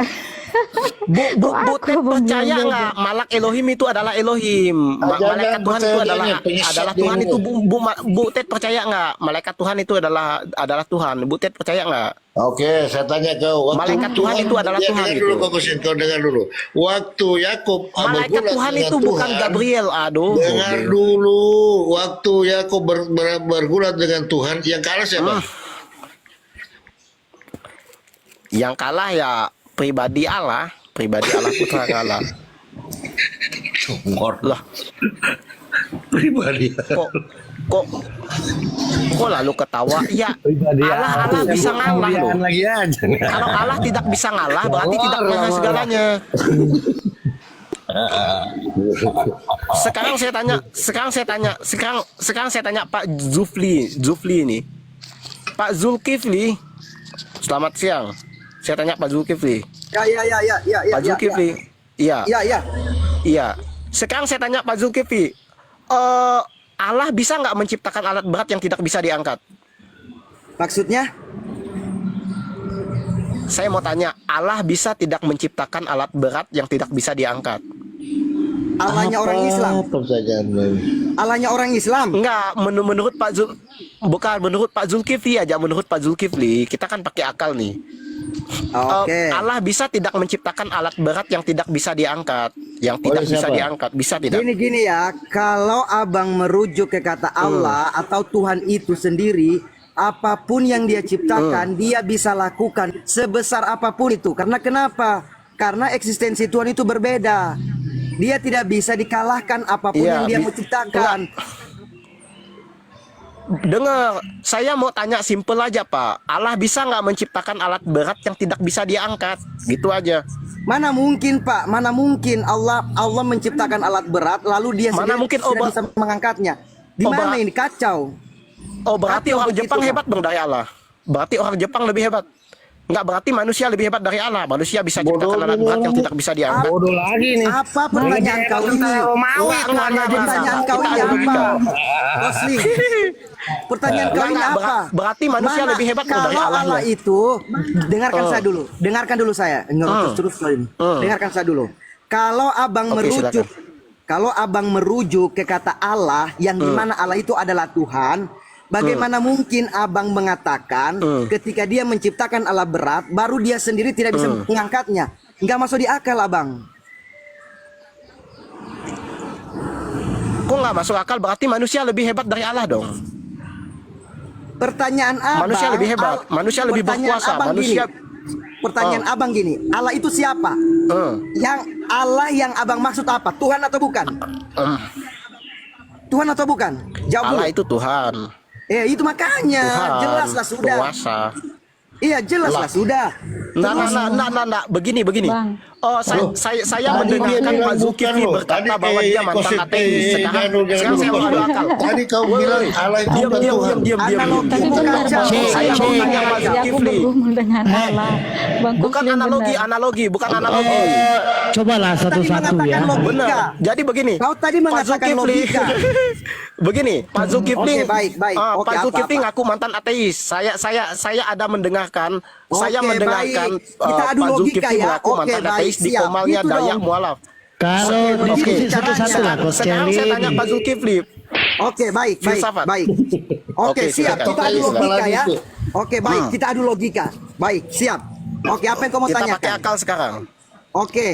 Butet percaya belum nggak malak Elohim itu adalah Elohim, Jangan malaikat Tuhan itu percaya adalah dia, penyesat Tuhan dia. itu Butet percaya nggak malaikat Tuhan itu adalah Tuhan, Butet percaya nggak? Oke, saya tanya kau. Malaikat Tuhan itu adalah Ya, Tuhan dengar gitu. dulu, kau Kusin, kau dengar dulu. Waktu Yakub Malaikat bergulat Tuhan dengan itu bukan Tuhan, Gabriel, aduh. Dengar dulu, waktu Yakub bergulat dengan Tuhan, yang kalah siapa? Yang kalah ya pribadi Allah putra kalah. Lah, Pribadi. kok lalu ketawa? Ya, Allah bisa ngalah loh. Lagi aja. Kalau Allah tidak bisa ngalah, berarti tidak punya segalanya. Sekarang saya tanya Pak Zulkifli ini. Pak Zulkifli, selamat siang. Saya tanya Pak Zulkifli. Ya. Pak Zulkifli. Iya. Ya. Sekarang saya tanya Pak Zulkifli. Allah bisa nggak menciptakan alat berat yang tidak bisa diangkat? Maksudnya? Saya mau tanya, Allah bisa tidak menciptakan alat berat yang tidak bisa diangkat? Allahnya orang Islam. Pertanyaan lain. Allahnya orang Islam. Enggak, menurut Pak Zulkifli aja, menurut Pak Zulkifli, kita kan pakai akal nih. Oke. Allah bisa tidak menciptakan alat berat yang tidak bisa diangkat, yang tidak bisa siapa? diangkat, bisa tidak? Gini ya, kalau abang merujuk ke kata Allah atau Tuhan itu sendiri, apapun yang dia ciptakan, dia bisa lakukan sebesar apapun itu. Karena kenapa? Karena eksistensi Tuhan itu berbeda. Dia tidak bisa dikalahkan apapun Iya, yang dia mau ciptakan. Dengar, saya mau tanya simple aja Pak. Allah bisa nggak menciptakan alat berat yang tidak bisa diangkat? Gitu aja. Mana mungkin Pak? Mana mungkin Allah menciptakan alat berat lalu dia Mana sendiri mungkin, tidak bisa mengangkatnya? Di mana ini kacau? Oh berarti Kacau orang begitu, Jepang Pak. hebat dong dari Allah. Berarti orang Jepang lebih hebat. Enggak, berarti manusia lebih hebat dari Allah. Manusia bisa ciptakan alat berat yang tidak bisa diangkat. Bodoh lagi nih. Apa pertanyaan kau ini? Enggak. Pertanyaan kau ini apa? Bosling. Pertanyaan kau ini Enggak, apa? berarti manusia lebih hebat loh dari Kalau Allah. Allah itu, dengarkan saya dulu. Dengarkan dulu saya. Terus ini. Dengarkan saya dulu. Kalau abang Oke, merujuk, silakan. kalau abang merujuk ke kata Allah yang dimana Allah itu adalah Tuhan, bagaimana mungkin abang mengatakan ketika dia menciptakan alat berat, baru dia sendiri tidak bisa mengangkatnya? Nggak masuk di akal abang. Kok nggak masuk akal? Berarti manusia lebih hebat dari Allah dong. Pertanyaan abang, Manusia lebih hebat, manusia lebih pertanyaan berkuasa, abang manusia. Pertanyaan abang gini, Allah itu siapa? Yang Allah yang abang maksud apa? Tuhan atau bukan? Tuhan atau bukan? Jawab Allah dulu. itu Tuhan. Itu makanya Tuhan. jelaslah sudah. Penguasa. Iya jelaslah sudah. Nah, begini. Bang. Oh, saya Tadi mendengarkan dia Pak bilang Zulkifli bukan loh. berkata Tadi, bahwa dia mantan ateis. Sekarang saya mau adu akal. Tadi kau bilang Allah itu bukan Tuhan. Diam. Analogi Tapi bukan benar kacau. Bang. Saya mau tanya Pak Aku Zulkifli. bergumul dengan Allah. Bang Bukan Kuslim analogi, benar. bukan analogi. Cobalah satu-satu mengatakan ya. logika. Benar. Jadi begini. Kau tadi mengatakan logika. Begini, Pak Zulkifli. Oke, baik. Oke, Pak Zulkifli apa-apa. ngaku mantan ateis. Saya ada mendengarkan. Saya Oke, mendengarkan baik. Kita adu Pak logika Zulkifli ya. ngaku Oke, mantan baik, ateis di siap. Komalnya Gitu Dayak dong. Mualaf. Kalau diskusi Oke. satu-satu lah Coach Sekarang saya tanya Kelly. Pak Zulkifli. Oke, baik. Filsafat. Oke, siap. silakan. Kita adu Silakan. logika ya. Silakan. Oke, baik. Kita adu logika. Baik, siap. Oke, apa yang kau mau Kita pakai tanyakan? akal sekarang. Oke.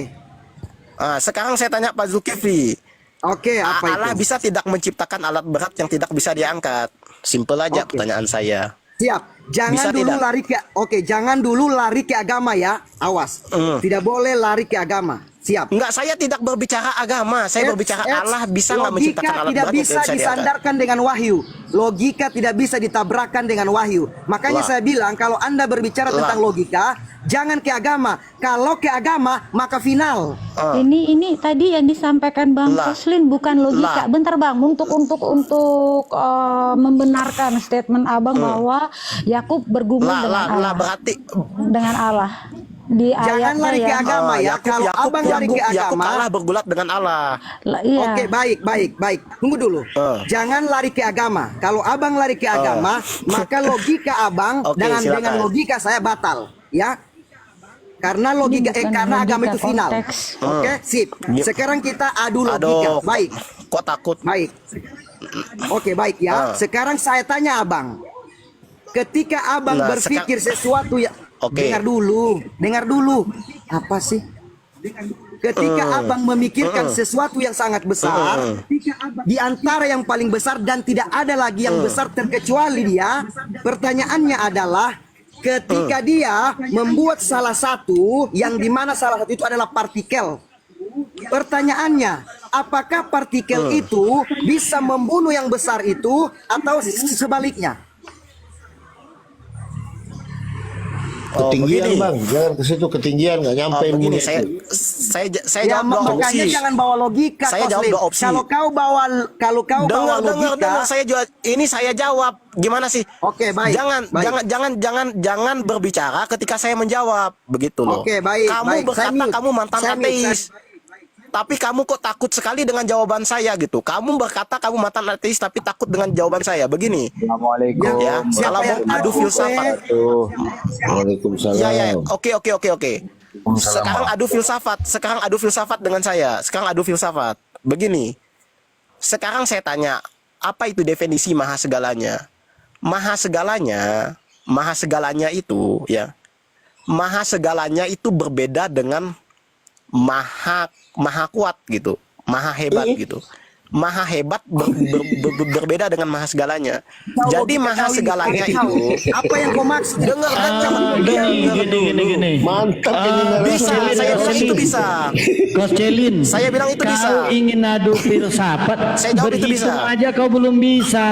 Sekarang saya tanya Pak Zulkifli. Oke, apa Allah itu? bisa tidak menciptakan alat berat yang tidak bisa diangkat? Simple aja Oke. pertanyaan saya. Siap. Jangan Bisa dulu tidak? lari ke jangan dulu lari ke agama ya. Awas. Tidak boleh lari ke agama. Siap. Enggak, saya tidak berbicara agama, saya berbicara Allah bisa nggak menciptakan alat tidak berat yang bisa bisa diangkat? disandarkan dengan wahyu. Logika tidak bisa ditabrakkan dengan wahyu. Makanya Lah. saya bilang kalau Anda berbicara Lah. tentang logika, jangan ke agama. Kalau ke agama, maka final. Ini tadi yang disampaikan Bang Lah. Koslin bukan logika. Lah. Bentar Bang, untuk membenarkan statement Abang bahwa Yakub bergumul dengan Allah. Berarti Dengan Allah. Di Jangan ayatnya lari ke ya. agama ya. Kalau abang lari ke Yakub agama, kalah bergulat dengan Allah. Iya. oke, baik. Tunggu dulu. Jangan lari ke agama. Kalau abang lari ke agama, maka logika abang Oke, dengan silakan. logika saya batal, ya. Karena logika Ini bukan karena agama logika, itu final. konteks. Oke, sip. Sekarang kita adu logika. Aduh, Baik. kok takut? Baik. Oke, baik ya. Sekarang saya tanya abang. Ketika abang Nah, berpikir sesuatu ya, Oke. dengar dulu. Apa sih? Ketika abang memikirkan sesuatu yang sangat besar, di antara yang paling besar dan tidak ada lagi yang besar terkecuali dia, pertanyaannya adalah ketika dia membuat salah satu yang dimana salah satu itu adalah partikel. Pertanyaannya, apakah partikel itu bisa membunuh yang besar itu atau sebaliknya? Ketinggian begini. bang, jangan ke situ ketinggian nggak nyampe Begini, bunyi. saya Ya, jawab dua makanya opsi. jangan bawa logika. Saya jawab Koslin. dua opsi. Kalau kau bawa Dengar, logika, saya jawab. Ini saya jawab. Gimana sih? Oke, baik, Jangan berbicara ketika saya menjawab. Begitu loh. Oke, baik, Kamu baik. berkata Saya mute. kamu mantan Saya mute. ateis. Tapi kamu kok takut sekali dengan jawaban saya gitu. Kamu berkata kamu mantan ateis tapi takut dengan jawaban saya. Begini. Assalamualaikum. Ya, Siapa kalau yang mau adu takut, filsafat. Waalaikumsalam. Ya. Oke. Sekarang adu filsafat dengan saya. Sekarang adu filsafat. Begini. Sekarang saya tanya, apa itu definisi maha segalanya? Maha segalanya itu ya. Maha segalanya itu berbeda dengan maha kuat gitu. Maha hebat gitu. Maha hebat berbeda dengan maha segalanya. Jadi maha segalanya itu apa yang kau maksud? dengar Gini. Mantap ini bisa, saya bilang itu bisa. Kocelin, Saya bilang itu bisa. Kau ingin adu filsafat, Saya jawab itu bisa. berhitung aja kau belum bisa.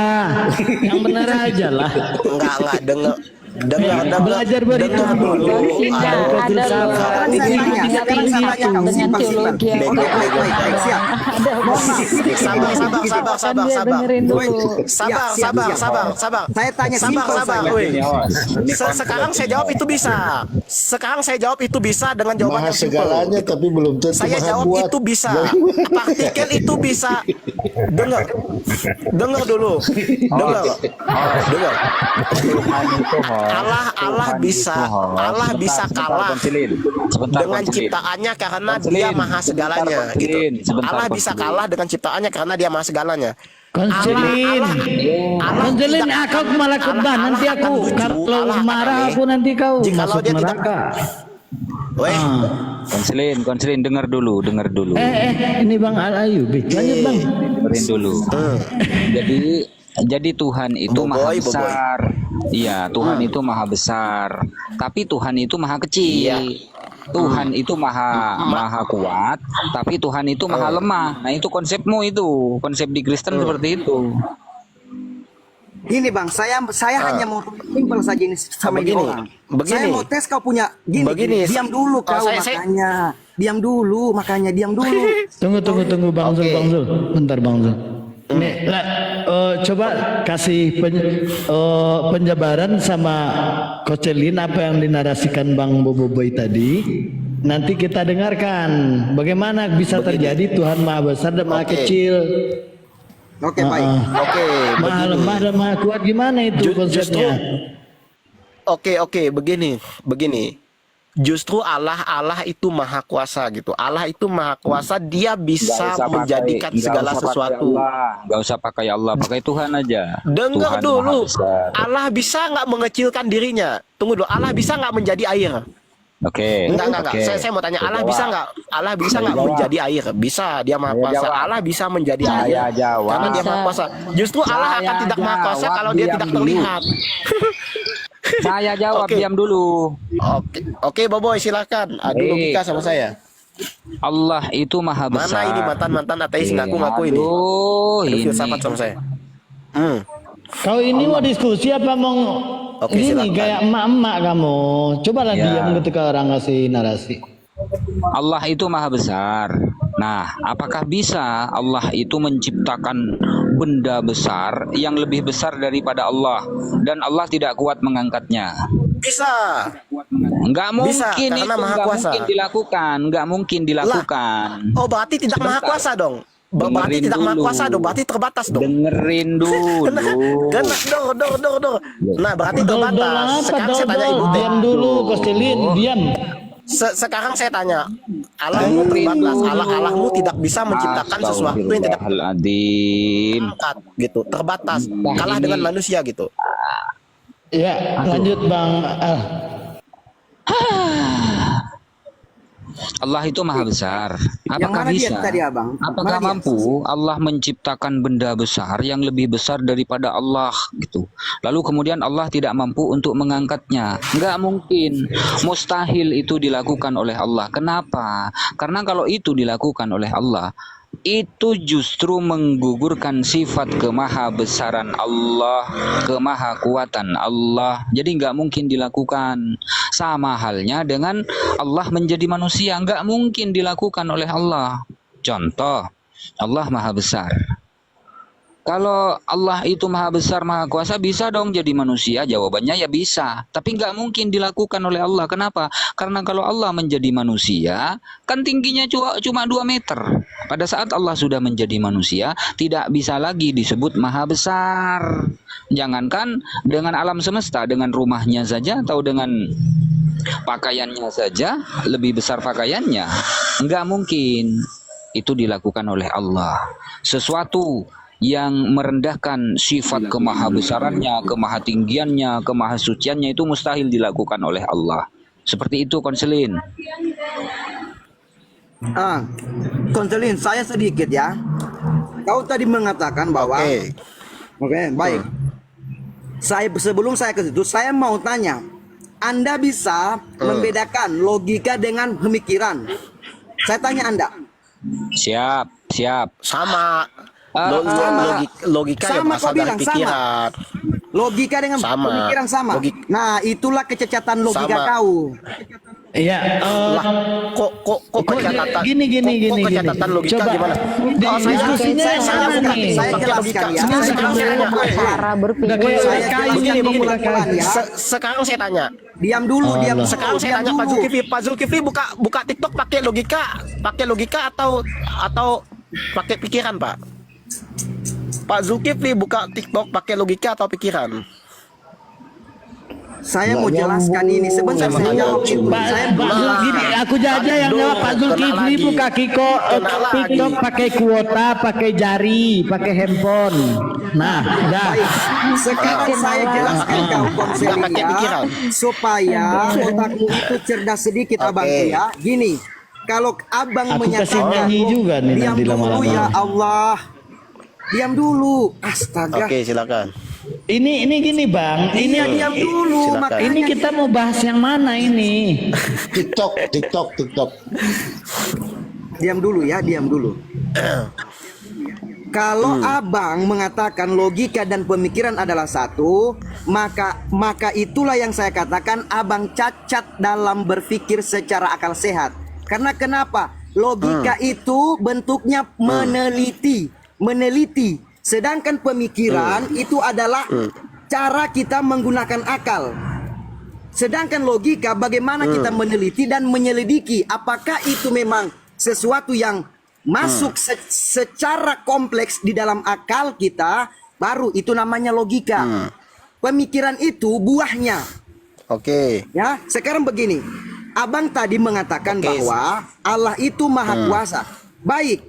Yang benar aja lah. Enggak dengar Belajar berhitung dulu. Tidak Adu ada filsafat. Sekarang saya tanya, Tinggi-tinggi. sekarang saya tanya kamu, dengan simpel. teologi yang Oke, baik, siap. ada Sabar. dengerin dulu. Sabar. Saya tanya Sabar. simpel saja. Woi. Sekarang saya jawab itu bisa. Sekarang saya jawab itu bisa dengan jawaban maha yang simpel. segalanya tapi belum tentu Saya maha jawab kuat. itu bisa. Partikel itu bisa. Dengar dulu. Dengar. Tuhan itu Allah bisa kalah dengan ciptaannya karena dia maha segalanya gitu. Allah bisa kalah dengan ciptaannya karena dia maha segalanya. Konselin, konselin aku malah khotbah nanti aku kalau marah aku nanti kau Jikalau masuk dia tidak- neraka. Weh, konselin dengar dulu. Ini Bang Al Ayubi, lanjut Bang. Dengerin dulu. Jadi Tuhan itu maha Boboiboy. besar. Iya, Tuhan itu maha besar. Tapi Tuhan itu maha kecil. Iya. Tuhan itu maha kuat, tapi Tuhan itu maha lemah. Nah, itu konsepmu itu. Konsep di Kristen seperti itu. Gini bang, saya hanya mau simpel saja ini sama ini Begini, orang. begini. Saya mau tes kau punya Begini. diam dulu kau saya- diam dulu. Tunggu Bang Zul, Oke. Bang Zul. Bentar Bang Zul. Nih, coba kasih penjabaran sama Kocelin apa yang dinarasikan Bang Boboiboy tadi. Nanti kita dengarkan bagaimana bisa terjadi Tuhan Maha Besar dan Maha Oke. Kecil. Oke, baik. Oke, Maha lemah dan Maha kuat gimana itu konsepnya? Oke, begini. Justru Allah itu maha kuasa gitu. Allah itu maha kuasa, dia bisa menjadikan segala sesuatu. Gak usah pakai Allah, pakai Tuhan aja. Dengar Tuhan dulu, Maha Besar. Allah bisa nggak mengecilkan dirinya? Tunggu dulu, Allah bisa nggak menjadi air? Oke. Enggak. Oke. Saya mau tanya, Allah Jawab. bisa nggak? Allah bisa nggak Jawab. menjadi air? Bisa, dia maha Saya kuasa. jawab. Allah bisa menjadi air. Saya jawab. Karena dia maha kuasa. Justru Allah Saya akan tidak maha kuasa jawab, kalau dia diam tidak dulu. terlihat. Saya jawab, Oke. diam dulu. Oke, Boboy silakan. Adu Baik. logika sama saya. Allah itu maha besar. Mana ini mantan ateis ngaku ini. Aduh, Adu ini. filsafat sama saya. Kau ini mau diskusi apa mau Oke, gini silakan. kayak emak-emak kamu? Cobalah Ya. diam ketika orang ngasih narasi. Allah itu maha besar. Nah, apakah bisa Allah itu menciptakan benda besar yang lebih besar daripada Allah dan Allah tidak kuat mengangkatnya? Bisa. Enggak mungkin Bisa, itu, karena maha enggak kuasa. mungkin dilakukan, enggak mungkin dilakukan. Oh, berarti tidak maha Sebentar. kuasa dong. Berarti Dengerin tidak maha dulu. kuasa dong. Berarti terbatas dong. Dengerin dulu. Kena dor. Nah, berarti terbatas. Dol-dol apa Sekarang saya tanya dol-dol? Ibu Teh. Diam dulu, Kostelin, diam. Sekarang saya tanya, Allahmu terbatas, Allahmu tidak bisa menciptakan sesuatu yang tidak Astagfirullahaladzim. angkat gitu, terbatas, Nah, kalah ini- dengan manusia gitu. Ya, lanjut Bang. Allah itu maha besar. Yang Apakah mana dia bisa? tadi, Abang? Apakah Mana dia? mampu Allah menciptakan benda besar yang lebih besar daripada Allah gitu? Lalu kemudian Allah tidak mampu untuk mengangkatnya? Enggak mungkin. Mustahil itu dilakukan oleh Allah. Kenapa? Karena kalau itu dilakukan oleh Allah, itu justru menggugurkan sifat kemahabesaran Allah, kemahakuatan Allah. Jadi nggak mungkin dilakukan. Sama halnya dengan Allah menjadi manusia, nggak mungkin dilakukan oleh Allah. Contoh, Allah maha besar. Kalau Allah itu maha besar, maha kuasa, bisa dong jadi manusia? Jawabannya ya bisa. Tapi nggak mungkin dilakukan oleh Allah. Kenapa? Karena kalau Allah menjadi manusia, kan tingginya cuma 2 meter. Pada saat Allah sudah menjadi manusia, tidak bisa lagi disebut maha besar. Jangankan dengan alam semesta, dengan rumahnya saja atau dengan pakaiannya saja, lebih besar pakaiannya. Nggak mungkin itu dilakukan oleh Allah. Sesuatu yang merendahkan sifat kemahabesarannya, kemahatinggiannya, kemahasuciannya itu mustahil dilakukan oleh Allah. Seperti itu, Konselin. Konselin, saya sedikit ya. Kau tadi mengatakan bahwa Oke, baik. Sebelum saya ke situ, saya mau tanya, Anda bisa membedakan logika dengan pemikiran? Saya tanya Anda. Siap. Sama. sama. Logika yang Sama, berasal kau dari bilang, sama. pikiran. Logika dengan Sama. pemikiran sama. Nah, itulah kecacatan logika Sama. kau. Iya, Lah, kok kecatatan? gini. Kok kecatatan logika Coba, gimana? diskusinya saya sama bukan nih. Saya pakai jelaskan logika. ya. Sekarang saya tanya. Cara berpikir. Nggak kayak Saya kayu jelaskan gini, pelan-pelan ya. Sekarang saya tanya. Diam dulu, diam. Sekarang saya tanya Pak Zulkifli. Pak Zulkifli buka TikTok pakai logika atau pakai pikiran, Pak? Pak Zulkifli buka TikTok pakai logika atau pikiran? Saya mau jelaskan ini sebentar, saya jawab itu. Saya Pak Zulkifli, aku aja yang jawab. Pak Zulkifli lagi. buka Kena lagi. TikTok pakai kuota, pakai jari, pakai handphone. Nah, dah. baik. Sekarang saya jelaskan kau konseling pakai pikiran. ya, supaya otakmu itu cerdas sedikit abang ya. Gini, kalau abang Aku kasih menyatakan, nyanyi juga nih diam nanti dulu lama-lama. ya Allah, diam dulu. Astaga. Oke, silakan. Ini gini Bang. Ini Iya, diam dulu. Silakan. Makanya ini kita mau bahas yang mana ini? TikTok. diam dulu ya, diam dulu. Kalau abang mengatakan logika dan pemikiran adalah satu, maka itulah yang saya katakan abang cacat dalam berpikir secara akal sehat. Karena kenapa? Logika itu bentuknya meneliti. Sedangkan pemikiran itu adalah cara kita menggunakan akal. Sedangkan logika bagaimana kita meneliti dan menyelidiki apakah itu memang sesuatu yang masuk secara kompleks di dalam akal kita, baru itu namanya logika. Pemikiran itu buahnya. Oke. Ya, sekarang begini. Abang tadi mengatakan bahwa Allah itu maha kuasa. Baik.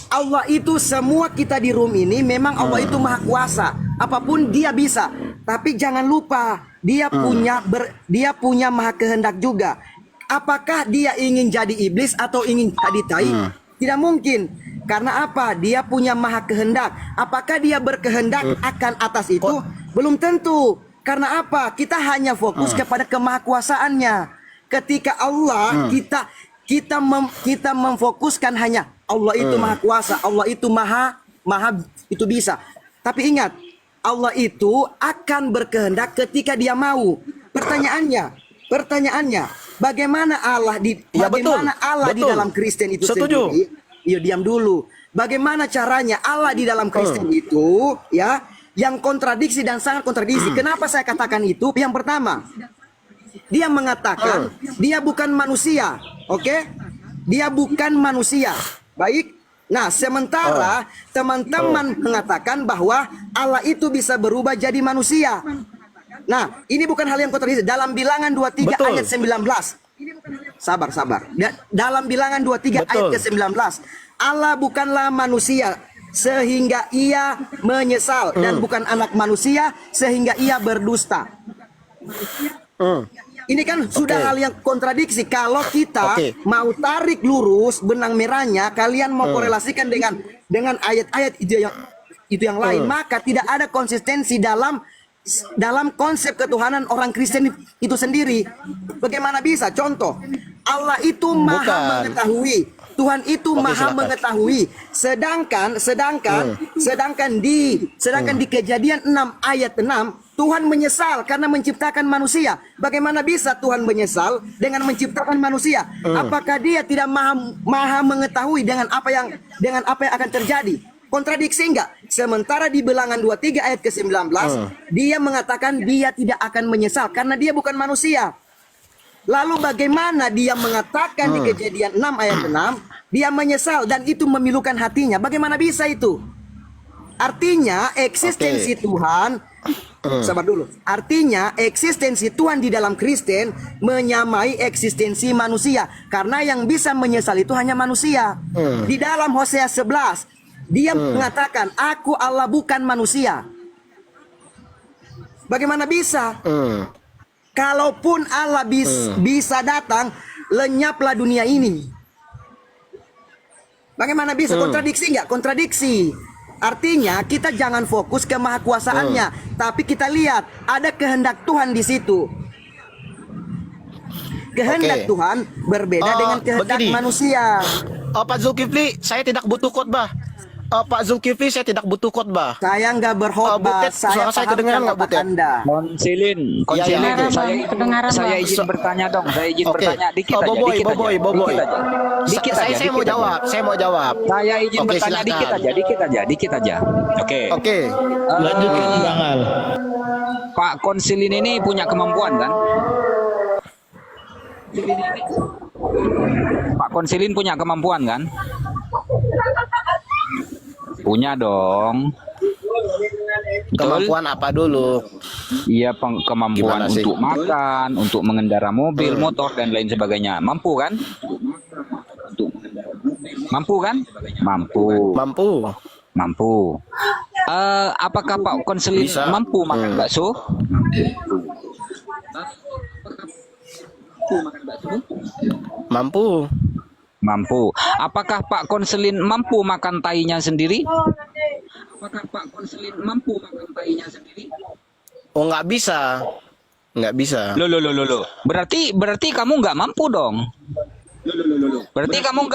Allah itu semua kita di room ini memang Allah itu maha kuasa. Apapun dia bisa. Tapi jangan lupa dia punya maha kehendak juga. Apakah dia ingin jadi iblis atau ingin jadi tai? Tidak mungkin. Karena apa? Dia punya maha kehendak. Apakah dia berkehendak akan atas itu? Belum tentu. Karena apa? Kita hanya fokus kepada kemahakuasaannya. Ketika Allah kita memfokuskan hanya Allah itu maha kuasa, Allah itu maha itu bisa. Tapi ingat, Allah itu akan berkehendak ketika dia mau. Pertanyaannya, bagaimana Allah di betul. dalam Kristen itu Setuju. sendiri? Iya, diam dulu. Bagaimana caranya Allah di dalam Kristen itu, ya, yang kontradiksi dan sangat kontradiksi. Kenapa saya katakan itu? Yang pertama, dia mengatakan dia bukan manusia, oke? Dia bukan manusia. Baik. Nah, sementara teman-teman mengatakan bahwa Allah itu bisa berubah jadi manusia. Nah, ini bukan hal yang kontradiksi. Dalam Bilangan 23 Betul. ayat 19. Sabar. Dalam Bilangan 23 ayat ke-19, Allah bukanlah manusia sehingga ia menyesal dan bukan anak manusia sehingga ia berdusta. Ini kan sudah hal yang kontradiksi. Kalau kita mau tarik lurus benang merahnya, kalian mau korelasikan dengan ayat-ayat itu yang lain, maka tidak ada konsistensi dalam konsep ketuhanan orang Kristen itu sendiri. Bagaimana bisa? Contoh, Allah itu maha mengetahui, Tuhan itu maha mengetahui. Sedangkan di Kejadian 6 ayat 6, Tuhan menyesal karena menciptakan manusia. Bagaimana bisa Tuhan menyesal dengan menciptakan manusia? Apakah dia tidak maha mengetahui dengan apa yang akan terjadi? Kontradiksi enggak? Sementara di Bilangan 23 ayat ke-19, dia mengatakan dia tidak akan menyesal karena dia bukan manusia. Lalu bagaimana dia mengatakan di Kejadian 6 ayat 6, dia menyesal dan itu memilukan hatinya? Bagaimana bisa itu? Artinya eksistensi Tuhan, sabar dulu. Artinya eksistensi Tuhan di dalam Kristen menyamai eksistensi manusia. Karena yang bisa menyesal itu hanya manusia. Di dalam Hosea 11, dia mengatakan, aku Allah bukan manusia. Bagaimana bisa? Kalaupun Allah bisa datang, lenyaplah dunia ini. Bagaimana bisa? Kontradiksi enggak? Kontradiksi. Artinya kita jangan fokus ke mahakuasaannya, tapi kita lihat ada kehendak Tuhan di situ. Kehendak Tuhan berbeda dengan kehendak manusia. Pak Zulkifli, saya tidak butuh khotbah. Pak Zulkifli, saya tidak butuh khotbah. Saya nggak berkhotbah. Butet, suara saya kedengaran nggak, Butet? Konsilin, Iya. saya izin bertanya dong. Saya izin bertanya dikit aja. Boboiboy. Dikit aja. Saya mau jawab. Saya izin Oke, bertanya silakan. dikit aja. Oke. Lanjutkan Bang Al. Pak Konsilin ini punya kemampuan kan? Pak Konsilin punya kemampuan kan? Punya dong. Betul? Kemampuan apa dulu? Iya, kemampuan Gimana sih? untuk makan, untuk mengendara mobil, motor dan lain sebagainya. Mampu kan? Mampu kan? Mampu. Apakah Pak Konselin Bisa. mampu makan bakso? Mampu. Apakah Pak Konselin mampu makan tainya sendiri? Oh, nggak bisa. Loh. Berarti kamu nggak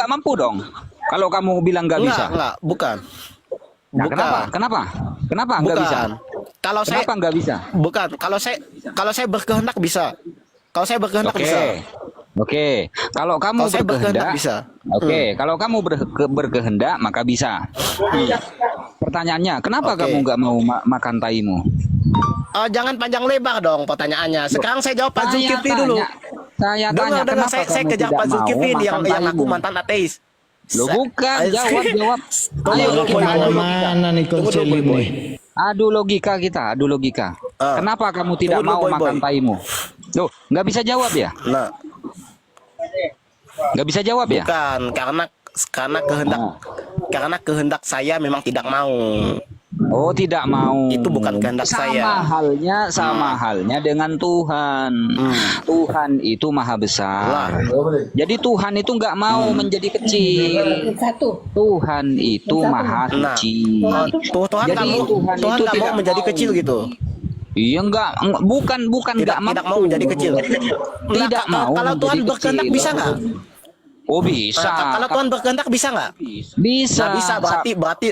mampu dong. Kalau kamu bilang nggak bisa. Enggak, bukan. Nah, Bukan. Kenapa nggak bisa? Kalau saya Kenapa nggak bisa? bukan. Kalau saya berkehendak bisa. Oke. Kalau kamu Kalau saya berkehendak berkehendak bisa. Oke, kalau kamu berkehendak maka bisa. Pertanyaannya, kenapa Oke. kamu nggak mau makan taimu? Jangan panjang lebar dong pertanyaannya. Sekarang saya jawab Pak Zulkifli dulu. Saya tanya, Dengar, kenapa saya kamu kejar tidak Pak mau Zulkifli yang makan aku taimu? mantan ateis. Lo bukan, jawab. Ayo, Boy. Mana nih Konselin Boy. nih? adu logika. Kenapa kamu tidak Tunggu dulu, mau Boy. makan taimu? Loh, nggak bisa jawab ya? Nah, Nggak bisa jawab ya? bukan karena kehendak saya memang tidak mau. Oh, tidak mau. Itu bukan kehendak saya. Sama halnya dengan Tuhan. Tuhan itu maha besar. Jadi Tuhan itu nggak mau menjadi kecil. Tuhan itu maha Nah, suci. Tuhan Jadi kamu Tuhan Tuhan itu nggak mau tidak menjadi mau. kecil gitu. Iya bukan nggak Tidak mau menjadi kecil. Tidak mau Kalau Tuhan menjadi berkehendak kecil. bisa nggak? Oh bisa. Kalau Tuhan berkehendak bisa nggak? Bisa. Nah, bisa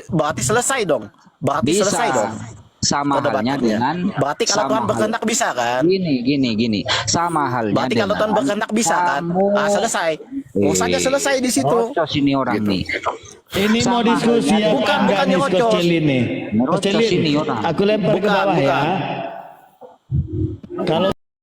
berarti selesai dong. Berarti Bisa. selesai dong. Sama halnya Perdebatannya. dengan. Berarti kalau sama Tuhan hal- berkehendak bisa kan? Gini. Sama halnya Berarti kalau dengan Tuhan berkehendak bisa kan? kamu- Selesai. Urusannya selesai di situ. Ngocos ini orang nih. Ini mau Sama diskusi halnya. apa Bukan enggak nih nyerocos. Coach Celin nih? Coach Nyerocos Celin, ini orang. aku lempar ke Bukan, bawah ya. bukan. Kalau